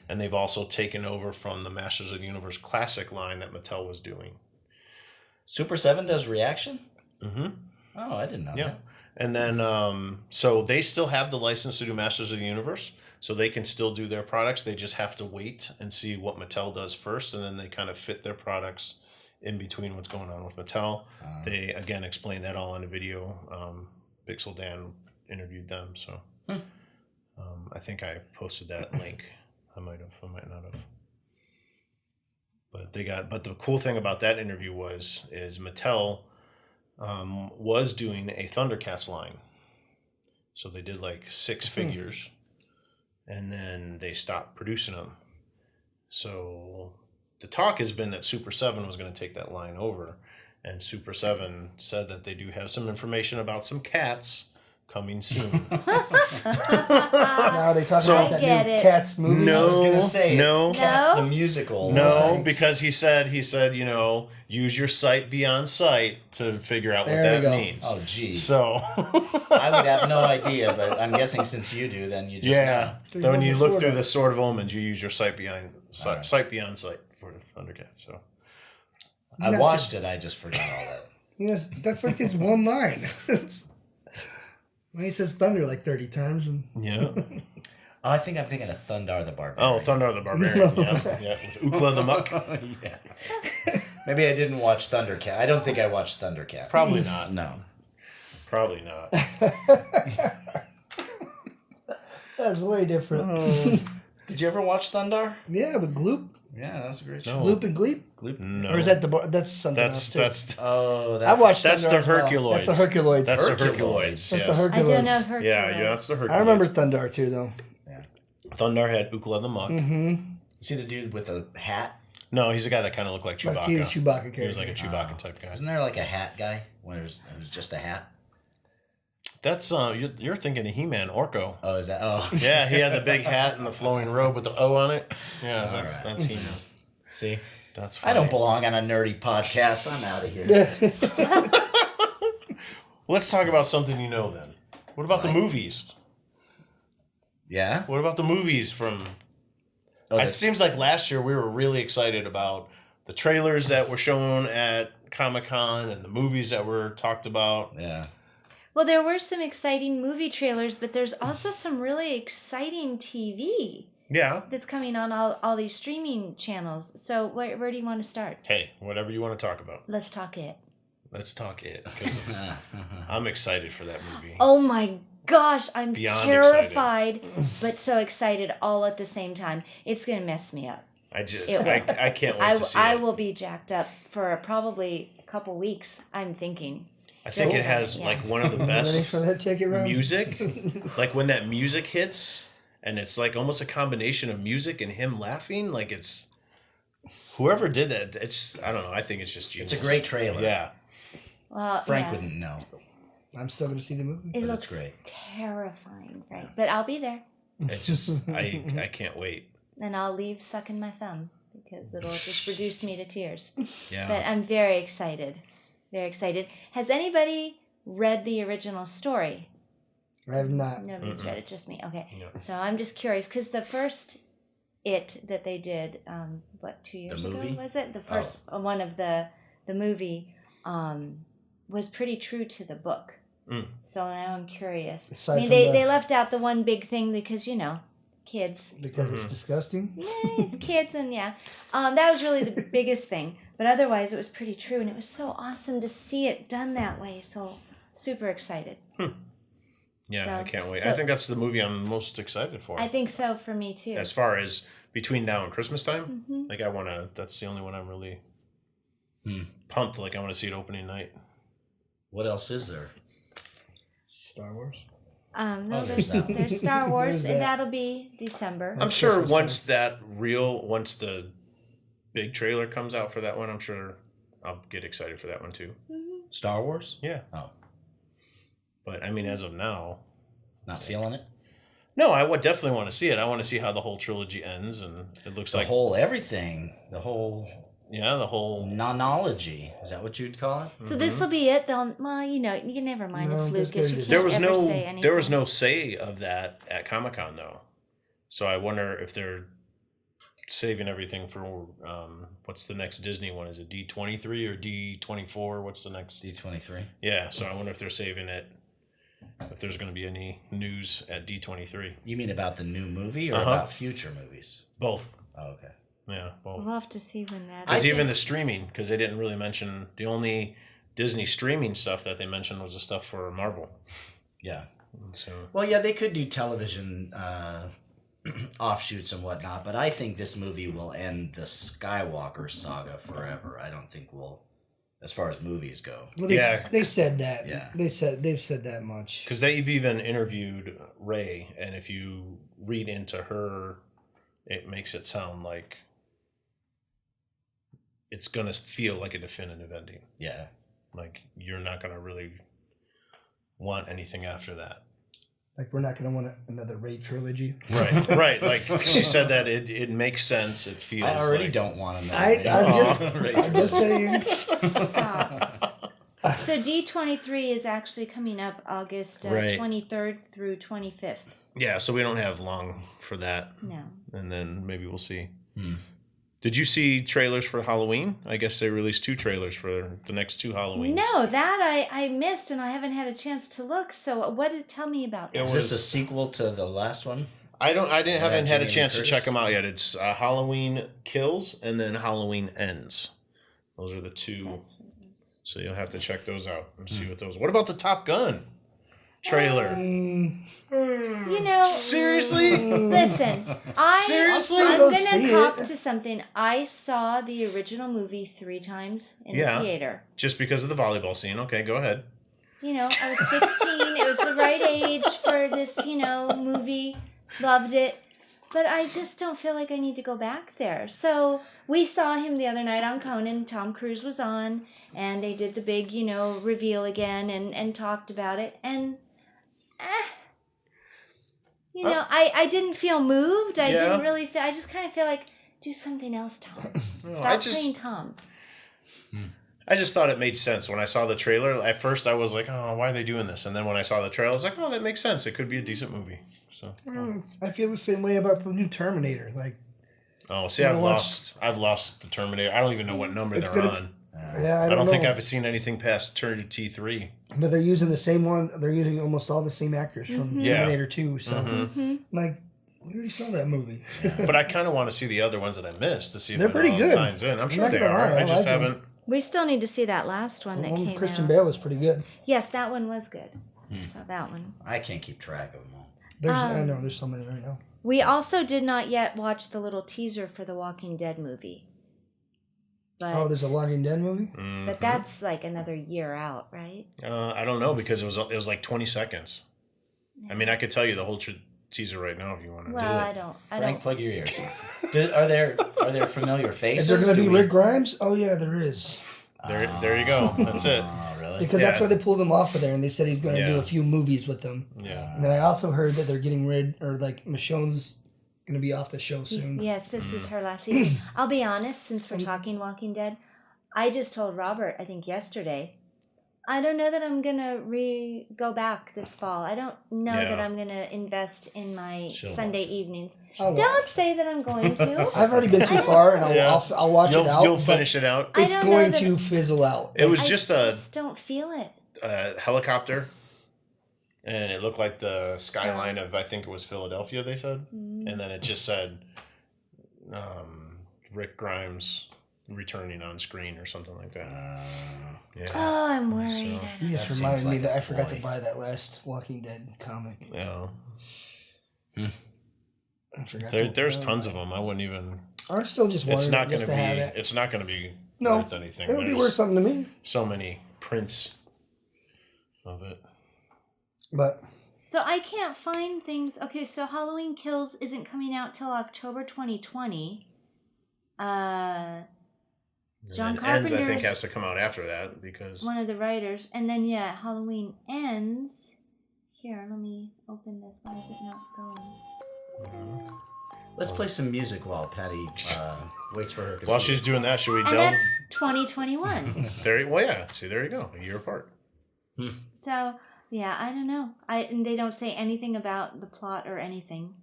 and they've also taken over from the Masters of the Universe classic line that Mattel was doing. Super 7 does reaction? Mm-hmm. Oh, I didn't know Yeah. that. And then, so they still have the license to do Masters of the Universe, so they can still do their products. They just have to wait and see what Mattel does first, and then they kind of fit their products in between what's going on with Mattel. They, again, explained that all in a video. Pixel Dan interviewed them, so I think I posted that link. I might have, I might not have. But the cool thing about that interview is Mattel was doing a Thundercats line. So they did like 6 figures, and then they stopped producing them. So the talk has been that Super 7 was going to take that line over, and Super 7 said that they do have some information about some cats coming soon. Now are they talking about that get new it. Cats movie? I was No, gonna say no. it's Cats No? the musical. No, Thanks. because he said, you know, use your sight beyond sight to figure out what There we that go. means. Oh, geez. So, I would have no idea, but I'm guessing since you do, then you just yeah. There's So when one you look before through that. the Sword of Omens, you use your sight beyond sight, Alright. sight beyond sight for Thundercats. So, I Not watched it. I just forgot all that. Yes, that's like his one line. He says thunder like 30 times. And yeah. Oh, I think I'm thinking of Thundar the Barbarian. Oh, Thunder the Barbarian. Yeah, with Ukla the Muck. Yeah. Maybe I didn't watch Thundercat. I don't think I watched Thundercat. Probably not. No. Probably not. That's way different. Did you ever watch Thundar? Yeah, but Gloop? Yeah, that was a great show. No. Gloop and Gleep? No. Or is that that's something else That's too? Oh, I that's watched that's Thunder the as well. Herculoids. That's the Herculoids. That's the Herculoids. Herculoids. That's Yeah. the Herculoids. I don't know Hercules. Yeah, that's the Herculoids. I remember Thundar too, though. Thundar had Ukla the Muck. Mm-hmm. See the dude with the hat? No, he's a guy that kind of looked like Chewbacca. Like he was Chewbacca character. He was like a Chewbacca type guy. Isn't there like a hat guy? Where it was just a hat? That's you're thinking of He-Man, Orko. Oh, is that? Oh. Yeah, he had the big hat and the flowing robe with the O on it. Yeah, All that's right. that's He-Man. See? That's funny. I don't belong on a nerdy podcast. I'm out of here. Let's talk about something you know then. What about the movies? Yeah? What about the movies from... Oh, It seems like last year we were really excited about the trailers that were shown at Comic-Con and the movies that were talked about. yeah. Well, there were some exciting movie trailers, but there's also some really exciting TV Yeah. that's coming on all these streaming channels. So where do you want to start? Hey, whatever you want to talk about. Let's talk it. Let's talk it. 'Cause I'm excited for that movie. Oh my gosh, I'm Beyond terrified, but so excited all at the same time. It's going to mess me up. I just, It will. I can't wait to see I it. will be jacked up for probably a couple weeks, I'm thinking. I think it has Yeah. like one of the Ready best for that ticket run? music. Like when that music hits and it's like almost a combination of music and him laughing. Like it's, whoever did that, it's, I don't know. I think it's just genius. It's a great trailer. Yeah. Well, Frank yeah. wouldn't know. I'm still going to see the movie. It But looks it's great. terrifying, Frank. But I'll be there, It's just, I can't wait. and I'll leave sucking my thumb because it'll just reduce me to tears. Yeah. But I'm very excited. Very excited. Has anybody read the original story? I have not. Nobody's read it, just me. Okay. No. So I'm just curious because the first It that they did, 2 years The ago movie? was it? The first one of the the movie was pretty true to the book. So now I'm curious. Aside I mean, from they left out the one big thing because, kids. Because it's disgusting? Yeah, it's kids, and that was really the biggest thing. But otherwise, it was pretty true, and it was so awesome to see it done that way. So super excited. Yeah, I can't wait. I think that's the movie I'm most excited for. I think so for me too. As far as between now and Christmas time, like that's the only one I'm really pumped. Like I want to see it opening night. What else is there? Star Wars? No, there's Star Wars, and that'll be December. I'm sure once the big trailer comes out for that one, I'm sure I'll get excited for that one too. Star Wars? Yeah. Oh. But I mean, as of now, not feeling it. No, I would definitely want to see it. I want to see how the whole trilogy ends, and it looks like the whole everything, the whole nonology. Is that what you'd call it? So this will be it. You can never mind if Lucas. You there was can't ever say anything. There was no say of that at Comic-Con though, so I wonder if they're saving everything for what's the next Disney one? Is it D23 or D24? What's the next? D23. Yeah, so I wonder if they're saving it. If there's going to be any news at D23. You mean about the new movie or about future movies? Both. Oh, okay. Yeah, both. We'll have to see when that is. Because even the streaming, because they didn't really mention, the only Disney streaming stuff that they mentioned was the stuff for Marvel. Yeah. So. Well, yeah, they could do television offshoots and whatnot, but I think this movie will end the Skywalker saga forever. I don't think we'll... As far as movies go. Well, they said that. Yeah. They've said that much. Because they've even interviewed Rey, and if you read into her, it makes it sound like it's going to feel like a definitive ending. Yeah. Like, you're not going to really want anything after that. Like, we're not going to want another Rey trilogy. Right. Like, she said that it makes sense. It feels I already don't want another I'm just saying. Stop. So D23 is actually coming up August 23rd through 25th. Yeah, so we don't have long for that. No. And then maybe we'll see. Did you see trailers for Halloween? I guess they released 2 trailers for the next 2 Halloweens. No, that I missed, and I haven't had a chance to look. So what did it tell me about that? Is this a sequel to the last one? Haven't had a chance to check them out yet. It's Halloween Kills and then Halloween Ends. Those are the 2. So you'll have to check those out and see what those. What about the Top Gun trailer? Seriously? Listen, Seriously? I'm going to cop to something. I saw the original movie 3 times in the theater. Just because of the volleyball scene. Okay, go ahead. I was 16. It was the right age for this, movie. Loved it. But I just don't feel like I need to go back there. So we saw him the other night on Conan. Tom Cruise was on. And they did the big, reveal again and talked about it. And, I didn't feel moved. I didn't really feel... I just kind of feel like, do something else, Tom. Stop playing Tom. I just thought it made sense. When I saw the trailer, at first I was like, oh, why are they doing this? And then when I saw the trailer, I was like, oh, that makes sense. It could be a decent movie. So I feel the same way about the new Terminator. Like, I've lost the Terminator. I don't even know what number they're on. Yeah, I don't think I've seen anything past T3. But they're using the same one. They're using almost all the same actors from Terminator 2. So, like, we already saw that movie. But I kind of want to see the other ones that I missed to see if they're pretty good. Ties in. I'm sure they are. I just haven't. We still need to see that last one that came out. Christian Bale was pretty good. Yes, that one was good. So that one. I can't keep track of them all. I know there's so many right now. We also did not yet watch the little teaser for the Walking Dead movie. But, there's a Walking Dead movie? But that's like another year out, right? I don't know because it was like 20 seconds. I mean, I could tell you the whole teaser right now if you want to. Well, I don't. Frank, plug your ears. Are there familiar faces? Is there going to be Rick Grimes? Oh yeah, there is. There you go. That's it. Really? Because that's why they pulled him off of there, and they said he's going to do a few movies with them. Yeah. And then I also heard that they're getting Michonne's going to be off the show soon. Yes, this is her last season. I'll be honest, since we're talking Walking Dead, I just told Robert, I think yesterday, I don't know that I'm gonna go back this fall. I don't know Yeah. that I'm gonna invest in my She'll Sunday watch it. evenings. I'll Don't say that I'm going to. I've already been too far, and I'll watch it out. You'll but finish it out. I It's don't know going that- to fizzle out. It was I just just don't feel it. a helicopter, and it looked like the skyline of, I think it was Philadelphia, they said. And then it just said Rick Grimes returning on screen or something like that. Yeah. Oh, I'm worried. So- You just That reminded seems me like that a I forgot to ploy. buy that last Walking Dead comic. Yeah. I forgot. There's tons of them. I wouldn't even. I still just wanted It's not it going just to to have be. it. It's not going to be No, worth anything. It'll be There's worth something to me. so many prints of it. But So I can't find things. Okay, so Halloween Kills isn't coming out till October 2020. And John then Ends, I think, Carpenter's has to come out after that because. one of the writers, and then Halloween Ends. Here, let me open this. Why is it not going? Let's play some music while Patty waits for her computer. While she's doing that, should we And delve? that's 2021. Well, yeah. See, there you go. A year apart. So yeah, I don't know. And they don't say anything about the plot or anything.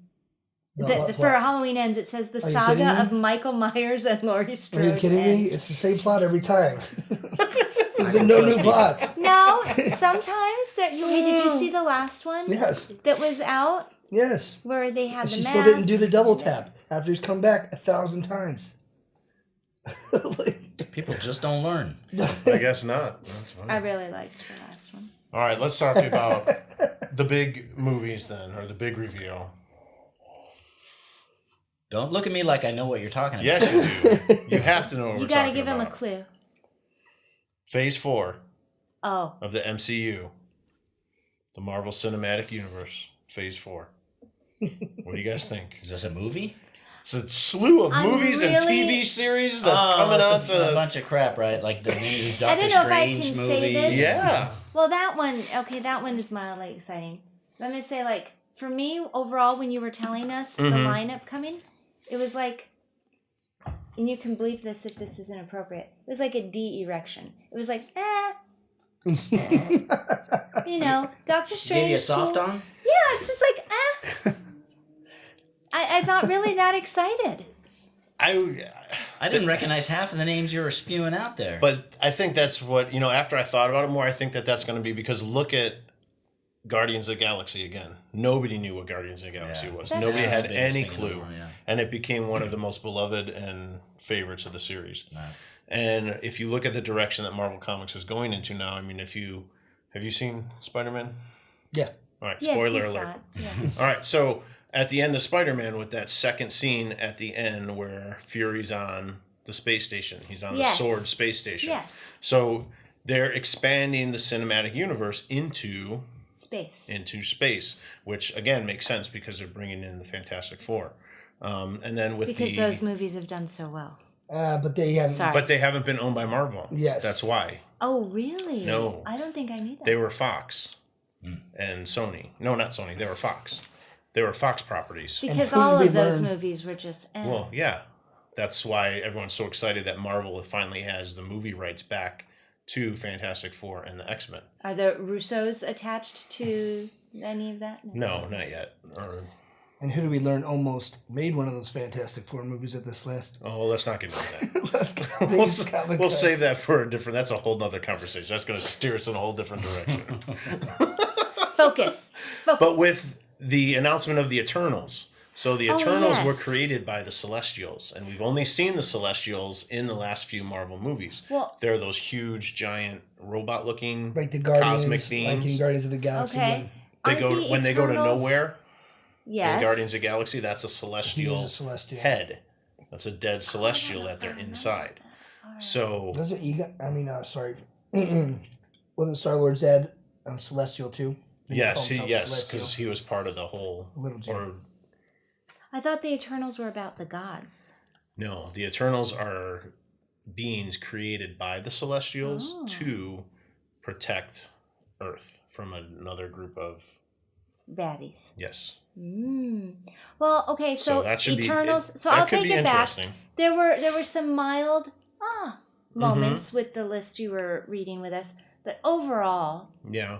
what For plot? Halloween Ends, it says the Are you kidding saga me? of Michael Myers and Laurie Strode. Are you kidding me? ends. It's the same plot every time. There's been no new plots. No, sometimes that. Hey, did you see the last one Yes, that was out yes. where they had And the she mask? still didn't do the double tap after he's come back 1,000 times. People just don't learn. I guess not. That's fine. I really liked the last one. All right, let's talk about the big movies then, or the big reveal. Don't look at me like I know what you're talking about. Yes, you do. You have to know what You we're got to talking give him a about. clue. Phase 4 Oh, of the MCU, the Marvel Cinematic Universe, Phase 4. What do you guys think? Is this a movie? It's a slew of I'm movies and really- TV series that's Oh, coming out it's a to. bunch of crap, right? Like the new I Doctor don't know if I Strange can movie. say this. Yeah. well, that one. Okay, that one is mildly exciting. I'm gonna say, like, for me overall, when you were telling us the lineup coming, it was like, and you can bleep this if this is inappropriate. It was like a D erection. It was like, you know, Doctor Strange. Gave you a is soft cool. on? Yeah, it's just like, I'm not really that excited. I didn't recognize half of the names you were spewing out there. But I think that's what, after I thought about it more, I think that that's going to be because look at Guardians of the Galaxy again. Nobody knew what Guardians of the Galaxy was. That's Nobody true. had That's the biggest any thing clue. anymore, yeah. And it became one of the most beloved and favorites of the series. Right. And if you look at the direction that Marvel Comics is going into now, I mean, have you seen Spider-Man? Yeah. All right, Yes, spoiler he alert. saw it. Yes. All right, so at the end of Spider-Man, with that second scene at the end where Fury's on the space station, he's on Yes. the Sword space station. Yes. So they're expanding the cinematic universe into Space. which again makes sense because they're bringing in the Fantastic Four, and then with Because those movies have done so well. But they haven't. Sorry. but they haven't been owned by Marvel. Yes. That's why Oh, really? No. I don't think I knew that. they were Fox and Sony. No, not Sony. They were Fox. They were Fox properties. Because who all did of we those learn- movies were just. Well, yeah, that's why everyone's so excited that Marvel finally has the movie rights back to Fantastic Four and the X-Men. Are the Russos attached to any of that? No, not yet. And who do we learn almost made one of those Fantastic Four movies at this last? Well, let's not get into that. last we'll biggest comic we'll con. save that for a different. That's a whole nother conversation. That's going to steer us in a whole different direction. Focus. But with the announcement of the Eternals, so the Oh, Eternals yes. were created by the Celestials, and we've only seen the Celestials in the last few Marvel movies. Well, They're those huge, giant, robot-looking, Like the Guardians, cosmic like beings. in Guardians of the Galaxy. okay. They go Aren't the when they go to Eternals- nowhere. Yes. In Guardians of the Galaxy, that's a He celestial was a Celestial. head. That's a dead celestial that they're inside. So Doesn't Egon? I mean, sorry. Wasn't Star-Lord's dad Celestial too? Didn't yes, call himself yes, Celestial? because he was part of the whole. Little Jim. Or I thought the Eternals were about the gods. no, the Eternals are beings created by the Celestials Oh. to protect Earth from another group of Baddies. yes. Well, okay, so that should Eternals. be. So that I'll could take be it back. interesting. There were some mild moments with the list you were reading with us. But overall, Yeah.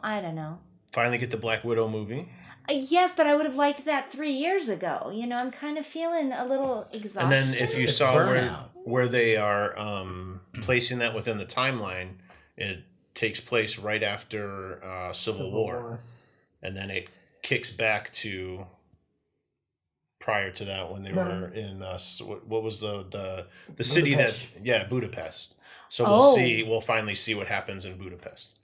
I don't know. Finally get the Black Widow movie. Yes, but I would have liked that 3 years ago. I'm kind of feeling a little exhaustion. And then if you It's saw burnout. where they are placing that within the timeline, it takes place right after Civil War. And then it kicks back to prior to that when they were in what was the city that Budapest. So we'll finally see what happens in Budapest.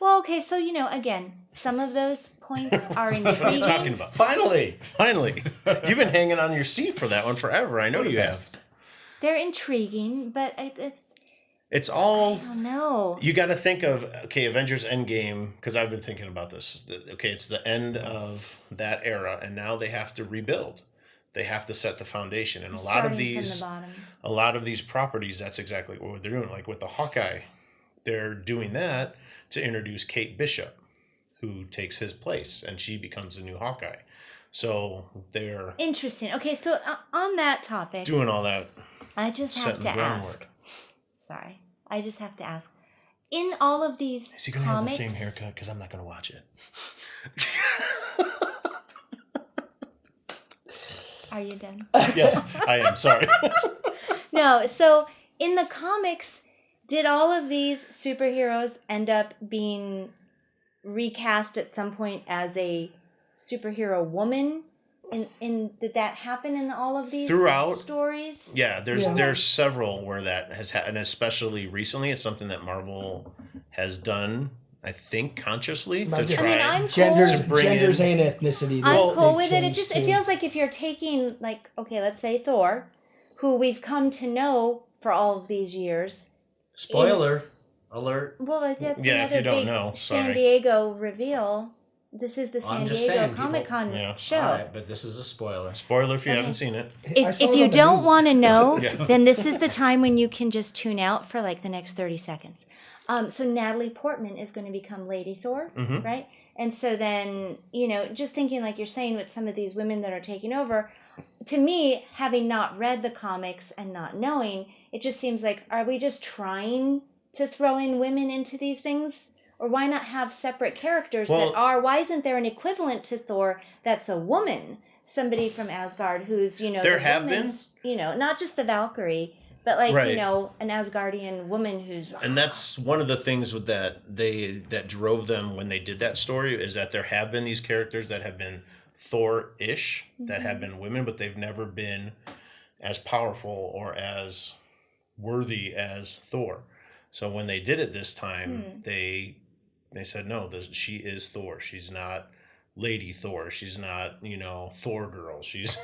Well, okay, so again, some of those points are intriguing. What are you talking about? Finally. You've been hanging on your seat for that one forever. I know you have. They're intriguing, but It's all. I don't know. You got to think of Avengers Endgame, because I've been thinking about this. Okay, it's the end of that era, and now they have to rebuild. They have to set the foundation, and a lot of these properties, that's exactly what they're doing. Like with the Hawkeye, they're doing that to introduce Kate Bishop, who takes his place, and she becomes the new Hawkeye. So they're interesting. Okay, so on that topic, doing all that. I just have to ask. Sorry, I just have to ask. In all of these Is he going to have the same haircut? Because I'm not going to watch it. Are you done? Yes, I am. Sorry. No, so in the comics, did all of these superheroes end up being recast at some point as a superhero woman? Did that happen in all of these stories? Yeah, there's several where that has happened, and especially recently, it's something that Marvel has done. I think consciously to try. I'm genders cool. and ethnicity. I'm cool with it. It feels like if you're taking let's say Thor, who we've come to know for all of these years. Spoiler alert. Well, that's if another you don't big know, sorry. San Diego reveal. This is the San Diego Comic-Con show. All right, but this is a spoiler. Spoiler if you haven't seen it. If you don't want to know, then this is the time when you can just tune out for the next 30 seconds. So Natalie Portman is going to become Lady Thor, right? And so then, just thinking like you're saying with some of these women that are taking over, to me, having not read the comics and not knowing, it just seems like, are we just trying to throw in women into these things? Or why not have separate characters why isn't there an equivalent to Thor that's a woman? Somebody from Asgard who's, there have been, not just the Valkyrie, but an Asgardian woman who's... And that's one of the things with that drove them when they did that story, is that there have been these characters that have been Thor-ish, that have been women, but they've never been as powerful or as worthy as Thor. So when they did it this time, they said, no, she is Thor. She's not Lady Thor. She's not, Thor girl. She's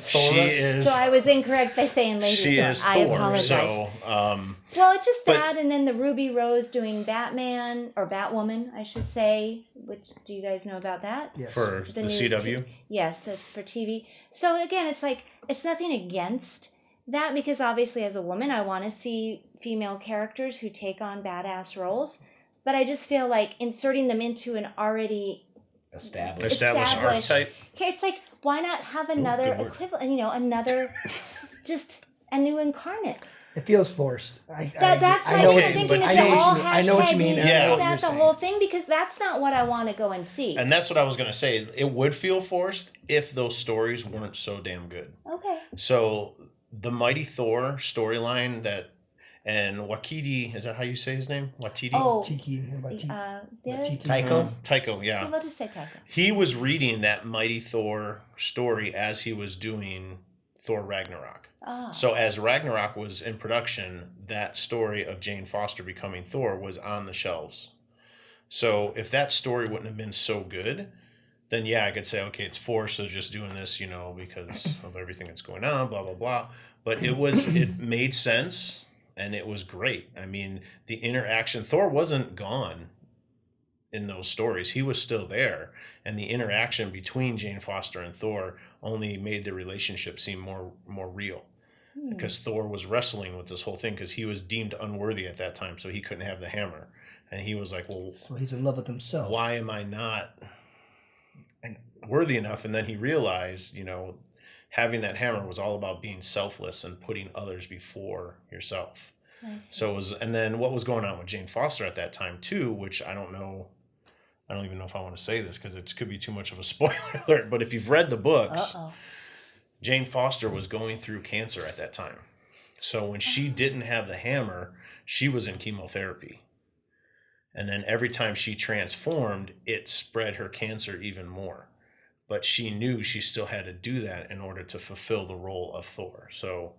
she is. So I was incorrect by saying Lady Thor. She is Thor. I apologize. So, well, it's just that, and then the Ruby Rose doing Batman, or Batwoman, I should say. Which, do you guys know about that? Yes. For the CW? Yes, that's for TV. So again, it's nothing against that, because obviously as a woman, I want to see female characters who take on badass roles. But I just feel like inserting them into an already established archetype. Okay, it's like, why not have another equivalent? Another, just a new incarnate. It feels forced. That's why I was thinking it's all hashtag. I know what you mean. That's the whole thing, because that's not what I want to go and see. And that's what I was going to say. It would feel forced if those stories weren't so damn good. Okay. So the Mighty Thor storyline and Wakiti, is that how you say his name? Watiti? Oh. Taiko, yeah. We'll just say Taiko. He was reading that Mighty Thor story as he was doing Thor Ragnarok. Oh. So as Ragnarok was in production, that story of Jane Foster becoming Thor was on the shelves. So if that story wouldn't have been so good, then yeah, I could say, okay, it's forced, so just doing this, because of everything that's going on, blah, blah, blah. But it made sense. And it was great. I mean, the interaction, Thor wasn't gone in those stories. He was still there. And the interaction between Jane Foster and Thor only made the relationship seem more real. Because Thor was wrestling with this whole thing, because he was deemed unworthy at that time, so he couldn't have the hammer. And he was like, well... So he's in love with himself. Why am I not worthy enough? And then he realized, having that hammer was all about being selfless and putting others before yourself. So it was, and then what was going on with Jane Foster at that time too, which I don't even know if I want to say this because it could be too much of a spoiler alert, but if you've read the books, Jane Foster was going through cancer at that time. So when she didn't have the hammer, she was in chemotherapy. And then every time she transformed, it spread her cancer even more. But she knew she still had to do that in order to fulfill the role of Thor. So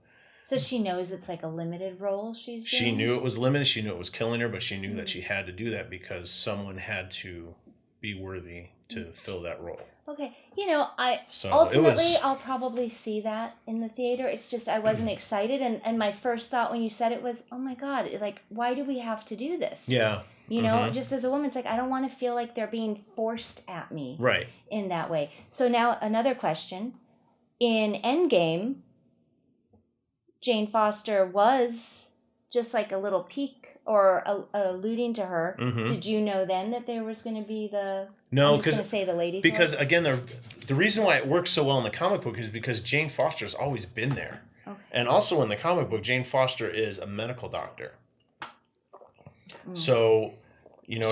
she knows it's like a limited role she's doing? She knew it was limited. She knew it was killing her, but she knew that she had to do that because someone had to be worthy to fill that role. Okay. Ultimately, I'll probably see that in the theater. It's just I wasn't excited. And my first thought when you said it was, oh my God, like, why do we have to do this? Yeah. Just as a woman, it's like, I don't want to feel like they're being forced at me. Right. In that way. So now another question. In Endgame, Jane Foster was just like a little peek or alluding to her. Did you know then that there was going to be the... No, I'm just going to say the lady. Because again, the reason why it works so well in the comic book is because Jane Foster's always been there. Okay. And also in the comic book, Jane Foster is a medical doctor. So,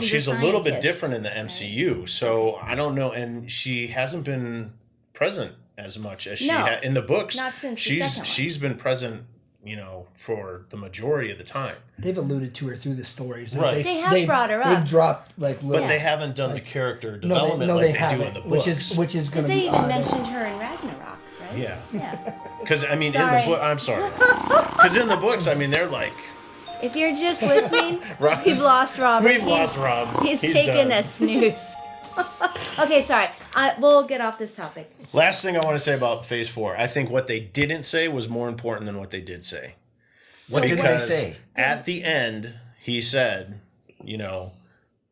she's a little bit different in the MCU. Right. So I don't know. And she hasn't been present as much as she had in the books. Not since she's been present, for the majority of the time. They've alluded to her through the stories. Right. They have brought her up. They've dropped but they haven't done the character development like they do in the books. Which is going to be be they even mentioned her in Ragnarok, right? Yeah. Because in the book, I'm sorry. Because in the books, they're like. If you're just listening, we've lost Rob. We've lost Rob. He's taken a snooze. Okay, sorry. We'll get off this topic. Last thing I want to say about Phase 4. I think what they didn't say was more important than what they did say. What did they say? At the end, he said,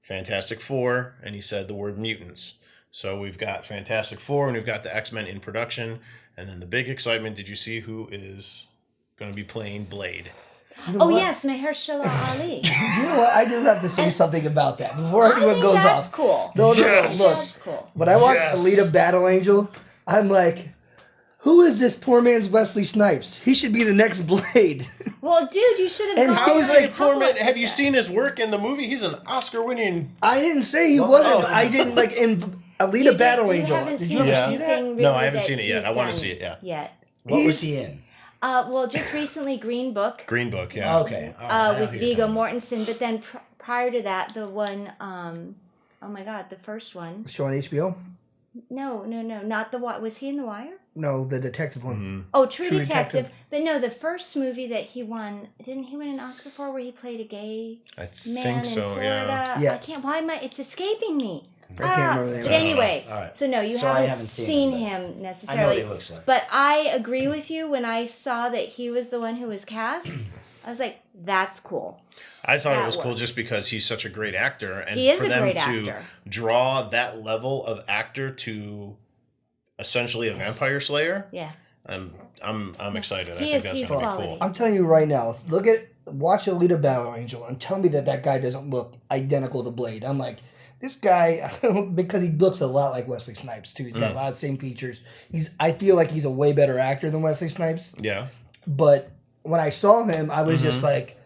Fantastic Four, and he said the word mutants. So we've got Fantastic Four, and we've got the X-Men in production. And then the big excitement, did you see who is going to be playing Blade? Yes, Mahershala Ali. You know what? I do have to say something about that before anyone goes that's off. Cool. No, look. That's cool. When I watched Alita Battle Angel, I'm like, who is this poor man's Wesley Snipes? He should be the next Blade. Well, dude, you should have. And how is like poor man? Have you seen his work in the movie? He's an Oscar-winning. I didn't say he wasn't. But I didn't like in Alita Battle Angel. Did you ever see that? No, I haven't seen it yet. I want to see it. Yet. What was he in? Well, just recently, Green Book. Green Book, yeah. Okay. With Viggo Mortensen, but then prior to that, the one, oh my God, the first one. Show on HBO? No, not the Wire. Was he in The Wire? No, the detective one. Mm-hmm. Oh, True Detective. But no, the first movie that he won, didn't he win an Oscar for where he played a gay man in Florida? Yeah. I can't, it's escaping me. I can't remember the name. But anyway, right. So no, you haven't seen him necessarily. I know what he looks like. But I agree with you. When I saw that he was the one who was cast, I was like, that's cool. I thought it was cool just because he's such a great actor. And he is for a them great to actor. Draw that level of actor to essentially a vampire slayer. Yeah. I'm excited. He's I think that's going to be cool. I'm telling you right now, watch Alita Battle Angel and tell me that guy doesn't look identical to Blade. I'm like, this guy, because he looks a lot like Wesley Snipes too. He's got a lot of the same features. I feel like he's a way better actor than Wesley Snipes. Yeah. But when I saw him, I was just like,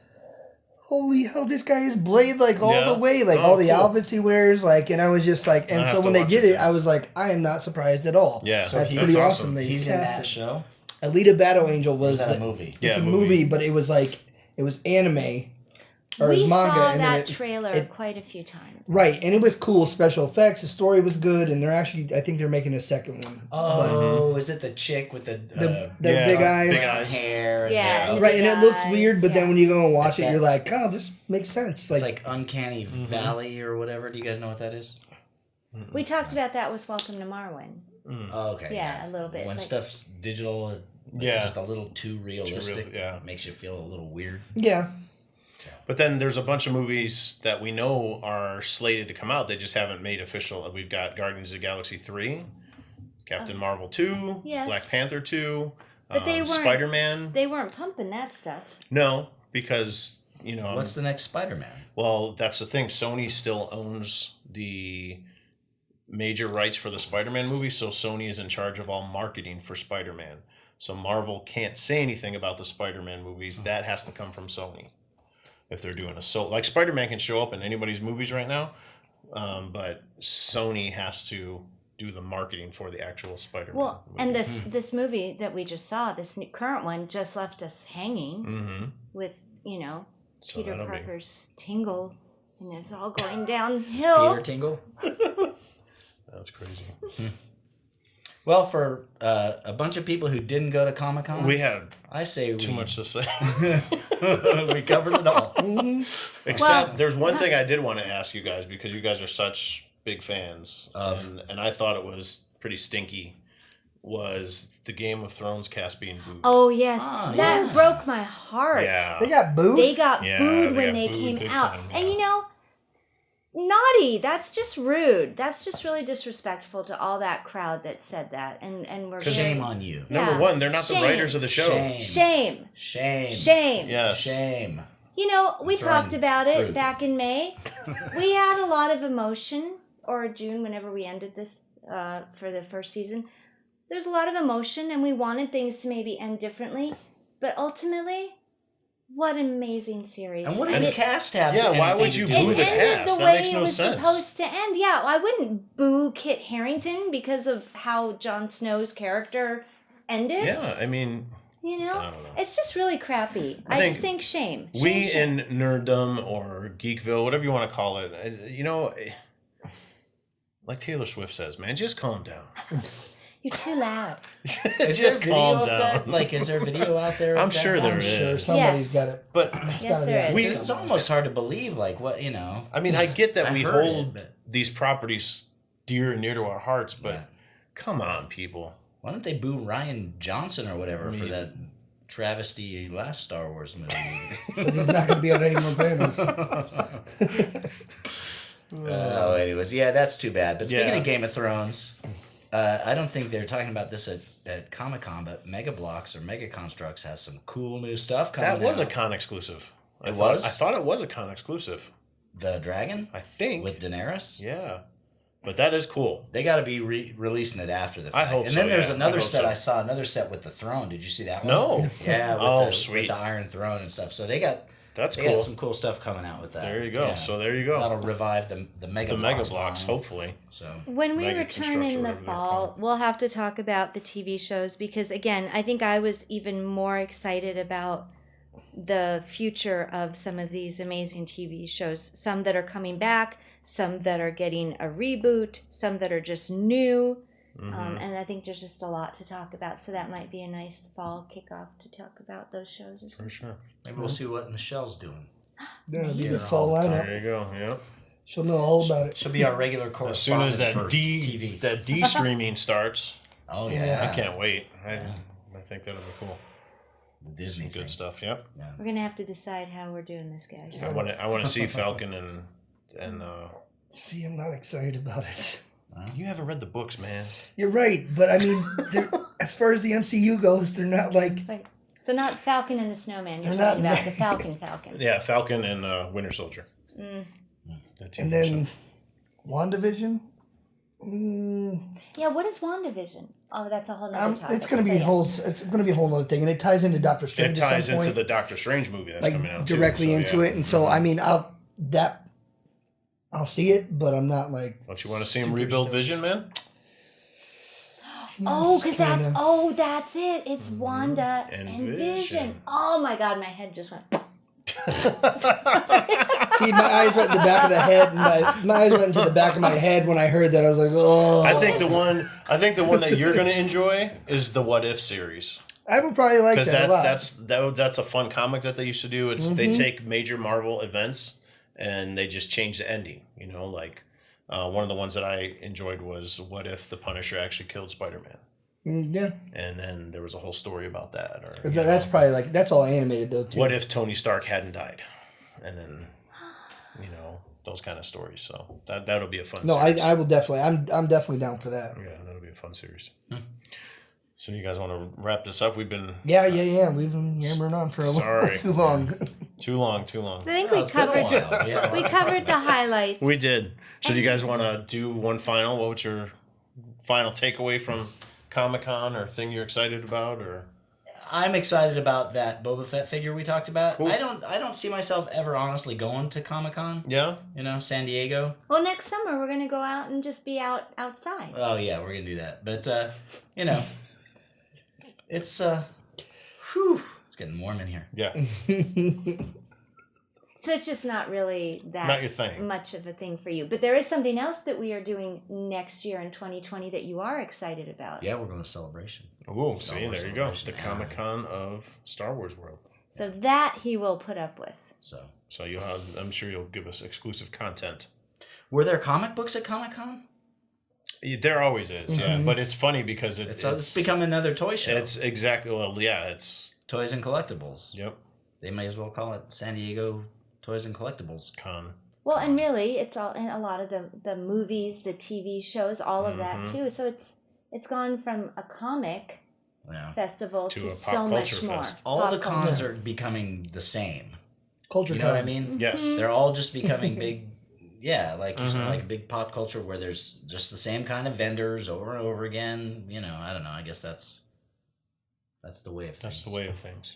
holy hell, this guy is Blade all the way. All the outfits he wears, and I was just like, and so when they did it, I was like, I am not surprised at all. Yeah. So that's pretty awesome. He's in that show? Alita Battle Angel was that a movie? It's a movie, but it was anime. We saw that trailer quite a few times. Right, and it was cool special effects. The story was good, and I think they're making a second one. Oh, is it the chick with the big eyes? Big eyes. Hair. Yeah. Right, and it looks weird, but then when you go and watch it, you're like, oh, this makes sense. It's like Uncanny Valley or whatever. Do you guys know what that is? We talked about that with Welcome to Marwen. Oh, okay. Yeah, a little bit. When stuff's digital, just a little too realistic. Yeah. Makes you feel a little weird. Yeah. But then there's a bunch of movies that we know are slated to come out. They just haven't made official. We've got Guardians of the Galaxy 3, Captain Marvel 2, Black Panther 2, but they weren't, Spider-Man. They weren't pumping that stuff. No, because, What's the next Spider-Man? Well, that's the thing. Sony still owns the major rights for the Spider-Man movie, so Sony is in charge of all marketing for Spider-Man. So Marvel can't say anything about the Spider-Man movies. That has to come from Sony. if they're doing a solo. Like Spider-Man can show up in anybody's movies right now, but Sony has to do the marketing for the actual Spider-Man. Well, movie. and this movie that we just saw, this current one, just left us hanging with So Peter that'll be- Parker's tingle, and it's all going downhill. Peter Tingle. That's crazy. Well, for a bunch of people who didn't go to Comic-Con, We had I say too much to say. we covered it all. Except there's one thing I did want to ask you guys, because you guys are such big fans Of? and I thought it was pretty stinky, was the Game of Thrones cast being booed. Oh yes, Ah, that yes. broke my heart. Yeah. They got booed. They got Yeah, booed they when got they booed came big out, time, and yeah. naughty. That's just rude. That's just really disrespectful to all that crowd that said that, and we're Shame on you. Number Yeah. one, they're not Shame. the writers of the show. Shame. Shame, Shame. shame. Yes. Shame. We Throwing talked about it fruit. back in May. We had a lot of emotion, or June, whenever we ended this for the first season. There's a lot of emotion, and we wanted things to maybe end differently. But ultimately, what an amazing series! And what did the cast have? Yeah, why anything would you to boo do It with the it? ended cast? the That way makes it no was sense. supposed to end. Yeah, I wouldn't boo Kit Harington because of how Jon Snow's character ended. Yeah, I mean, I don't know. It's just really crappy. I I just think shame. we Shame. in nerddom or geekville, whatever you want to call it, like Taylor Swift says, man, just calm down. You're too loud. Is just there video calm of down. that? Like, is there video out there? I'm of that? sure there I'm sure is. somebody's Yes. got it. But Yes, there is. It's almost hard to believe, like, what, I mean, I get that I we heard hold it, but- these properties dear and near to our hearts, but Yeah. come on, people. Why don't they boo Ryan Johnson or whatever for Me- that travesty last Star Wars movie? But he's not going to be on any more panels. Oh, anyways, yeah, that's too bad. But speaking Yeah. of Game of Thrones, I don't think they're talking about this at Comic Con, but Mega Blocks or Mega Constructs has some cool new stuff coming That was out. a con exclusive. It was? I thought it was a con exclusive. The Dragon I think. with Daenerys. Yeah. But that is cool. They got to be releasing it after the I fact. hope And so, then there's yeah. I another hope set. so. I saw another set with the throne. Did you see that one? No. Yeah. With Oh, the, sweet. With the Iron Throne and stuff. So they got That's they cool. got some cool stuff coming out with that. There you go. Yeah. So there you go. That'll revive the Mega The Blocks Mega Blocks, line. hopefully. So When we Mega return Constructs or in the whatever they're fall, called. we'll have to talk about the TV shows because, again, I think I was even more excited about the future of some of these amazing TV shows. Some that are coming back, some that are getting a reboot, some that are just new. And I think there's just a lot to talk about. So that might be a nice fall kickoff to talk about those shows. Or For something. sure. maybe we'll see what Michelle's doing. Yeah, it'll be Yeah, the fall all the lineup. There you go. Yep. She'll know all about it. She'll be our regular As soon correspondent as that for TV TV. streaming starts, Oh Yeah. yeah, I can't wait. I think that'll be cool. The Disney Some good thing. stuff. Yep. We're going to have to decide how we're doing this, guys. I want to see Falcon and See, I'm not excited about it. you haven't read the books, man. You're right, but I mean, as far as the MCU goes, they're not like. Right. So not Falcon and the Snowman. You're They're talking not about the Falcon. Yeah, Falcon and Winter Soldier. Mm. That And TV then show. WandaVision. Yeah, what is WandaVision? Oh, that's a whole nother topic. It's going to be a whole. It's going to be a whole other thing, and it ties into Doctor Strange. It ties at some into point, the Doctor Strange movie that's like coming out directly too, so, into yeah. it, and so I mean, I'll see it, but I'm not like. Don't you want to see him super rebuild stoked. Vision, man? Oh, Yes, because kinda. that's it. It's Wanda And and Vision. Vision. Oh my God, my head just went. See, my eyes went in the back of the head, and my eyes went into the back of my head when I heard that. I was like, oh. I think the one that you're gonna enjoy is the What If series. I would probably like Because that a lot. that's a fun comic that they used to do. It's they take major Marvel events and they just change the ending. You know, like one of the ones that I enjoyed was What If the Punisher actually killed Spider-Man, Yeah, and then there was a whole story about that. Or 'cause you that's know, probably like that's all animated though too. what if Tony Stark hadn't died, and then those kind of stories. So that'll be a fun. No, series. I will definitely. I'm definitely down for that. Yeah, that'll be a fun series. So you guys want to wrap this up? We've been Yeah. We've been yammering on for a Sorry. too long. too long. I think we It's been a covered. while, yeah. We covered the highlights. We did. So do you guys want to do one final? What was your final takeaway from Comic-Con or thing you're excited about? Or I'm excited about that Boba Fett figure we talked about. Cool. I don't see myself ever honestly going to Comic-Con. Yeah. San Diego. Well, next summer we're gonna go out and just be outside. Oh yeah, we're gonna do that. But it's it's getting warm in here. Yeah. So it's just not really Not your thing. much of a thing for you. But there is something else that we are doing next year in 2020 that you are excited about. Yeah, we're going to Celebration. Oh, see, there you go. The Yeah. Comic-Con of Star Wars world. So that he will put up with. So you'll have, I'm sure you'll give us exclusive content. were there comic books at Comic-Con? There always is, yeah. Mm-hmm. But it's funny because It's become another toy show. It's exactly, it's... Toys and Collectibles. Yep. They may as well call it San Diego Toys and Collectibles Con. Well, and really, it's all in a lot of the movies, the TV shows, all of that too. So it's gone from a comic festival To to a pop so much culture more. fest. All Pop the cons culture. are becoming the same. Culture. You know what I mean? Yes. They're all just becoming big. Yeah, like you said, like a big pop culture where there's just the same kind of vendors over and over again. I don't know. I guess that's the way of things. That's the way of things.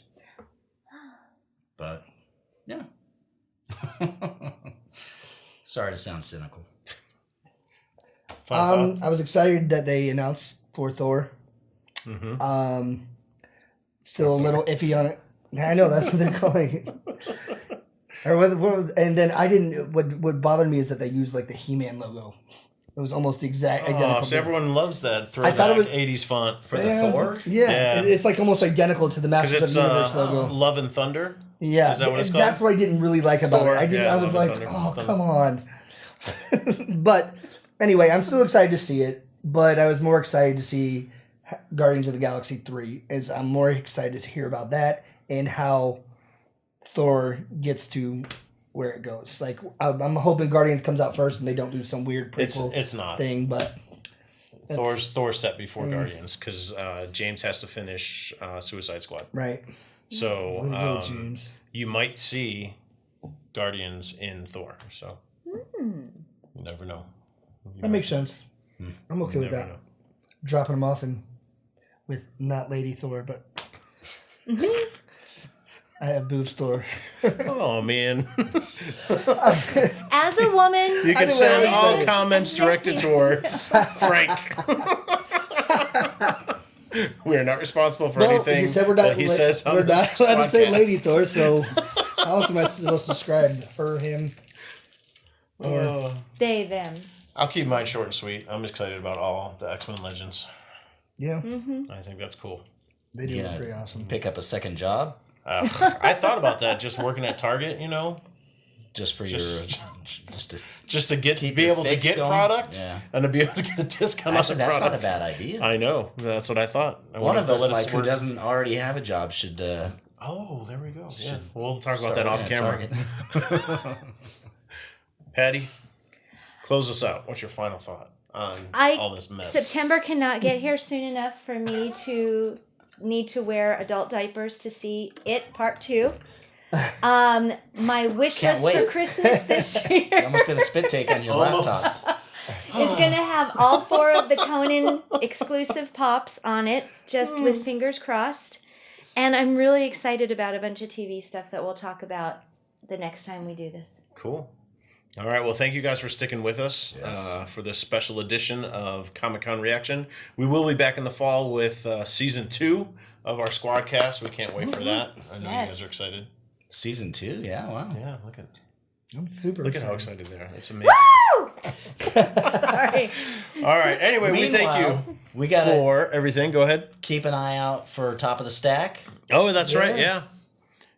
But yeah. Sorry to sound cynical. Fun I was excited that they announced for Thor. Mm-hmm. Still a little iffy on it. I know that's what they're calling it. Or what was, and then I didn't. What bothered me is that they used like the He-Man logo. It was almost the exact identical. Oh, so everyone loves that I throwback thought it was 80s font For the Thor? Yeah, it's like almost identical to the because Masters it's of the Universe logo. Love and Thunder. Yeah, Is that what it's called? that's what I didn't really like about Thor, it. I didn't. yeah, I was Love like, and oh, Thunder. come on. But anyway, I'm still excited to see it. But I was more excited to see Guardians of the Galaxy 3. As I'm more excited to hear about that and how Thor gets to where it goes. Like I'm hoping Guardians comes out first and they don't do some weird prequel It's not thing. But Thor's set before Guardians because James has to finish Suicide Squad. right. So James. you might see Guardians in Thor. So you never know. That makes sense. I'm okay You with never that. know. Dropping them off and with not Lady Thor, but I have boobs Thor. Oh man! As a woman, You can know send what I all was comments directed towards Frank. We are not responsible for anything you said we're not, that he says on we're this not allowed to say podcast. Lady Thor, so how else am I supposed to describe her, him? they, them. I'll keep mine short and sweet. I'm excited about all the X-Men Legends. Yeah, I think that's cool. they do look pretty awesome. Pick up a second job I thought about that, just working at Target, just for Just- just to get Keep be your able to fix get going. product Yeah. and to be able to get a discount Actually, on the that's not a product. bad idea. I know. That's what I thought. I One wonder of if they'll us, let like who work. doesn't already have a job, should Oh, there we go. Yeah. Should We'll talk about start that off working at camera. Target. Patty, close us out. What's your final thought on all this mess? September cannot get here soon enough for me to need to wear adult diapers to see It Part 2. My wish Can't list for wait. Christmas this You year almost did a spit take on your laptop. is going to have all 4 of the Conan exclusive pops on it, just with fingers crossed. And I'm really excited about a bunch of TV stuff that we'll talk about the next time we do this. Cool. All right. Well, thank you guys for sticking with us for this special edition of Comic-Con Reaction. We will be back in the fall with Season 2 of our SquadCast. We can't wait for that. I know you guys are excited. Season 2, yeah, wow. Yeah, look at I'm super Look excited. at how excited they are. It's amazing. Woo! Sorry. All right. Anyway, we thank you We got to for everything. Go ahead. keep an eye out for Top of the Stack. Oh, that's right. Yeah.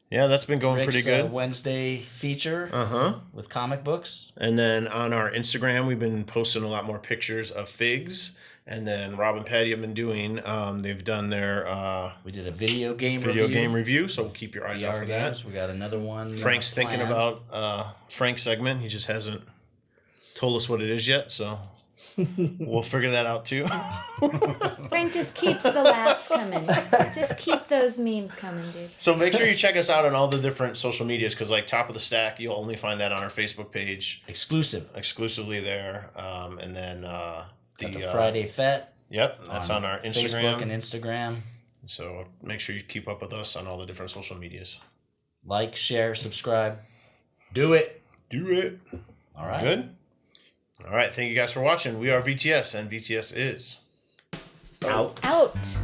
Yeah, that's been going Rick's pretty good. Wednesday feature Uh-huh. with comic books. And then on our Instagram, we've been posting a lot more pictures of figs. And then Rob and Patty have been doing, they've done their We did a video game review, so keep your eyes out VR for that. games. We got another one. Frank's thinking planned. about Frank's segment. He just hasn't told us what it is yet, so we'll figure that out too. Frank just keeps the laughs coming. Just keep those memes coming, dude. So make sure you check us out on all the different social medias, because like Top of the Stack, you'll only find that on our Facebook page, exclusively there. And then Got the Friday Fet. Yep, that's on our Facebook Instagram. and Instagram. So make sure you keep up with us on all the different social medias. Like, share, subscribe. Do it. Do it. All right. Good? All right. Thank you guys for watching. We are VTS, and VTS is... Out. Out.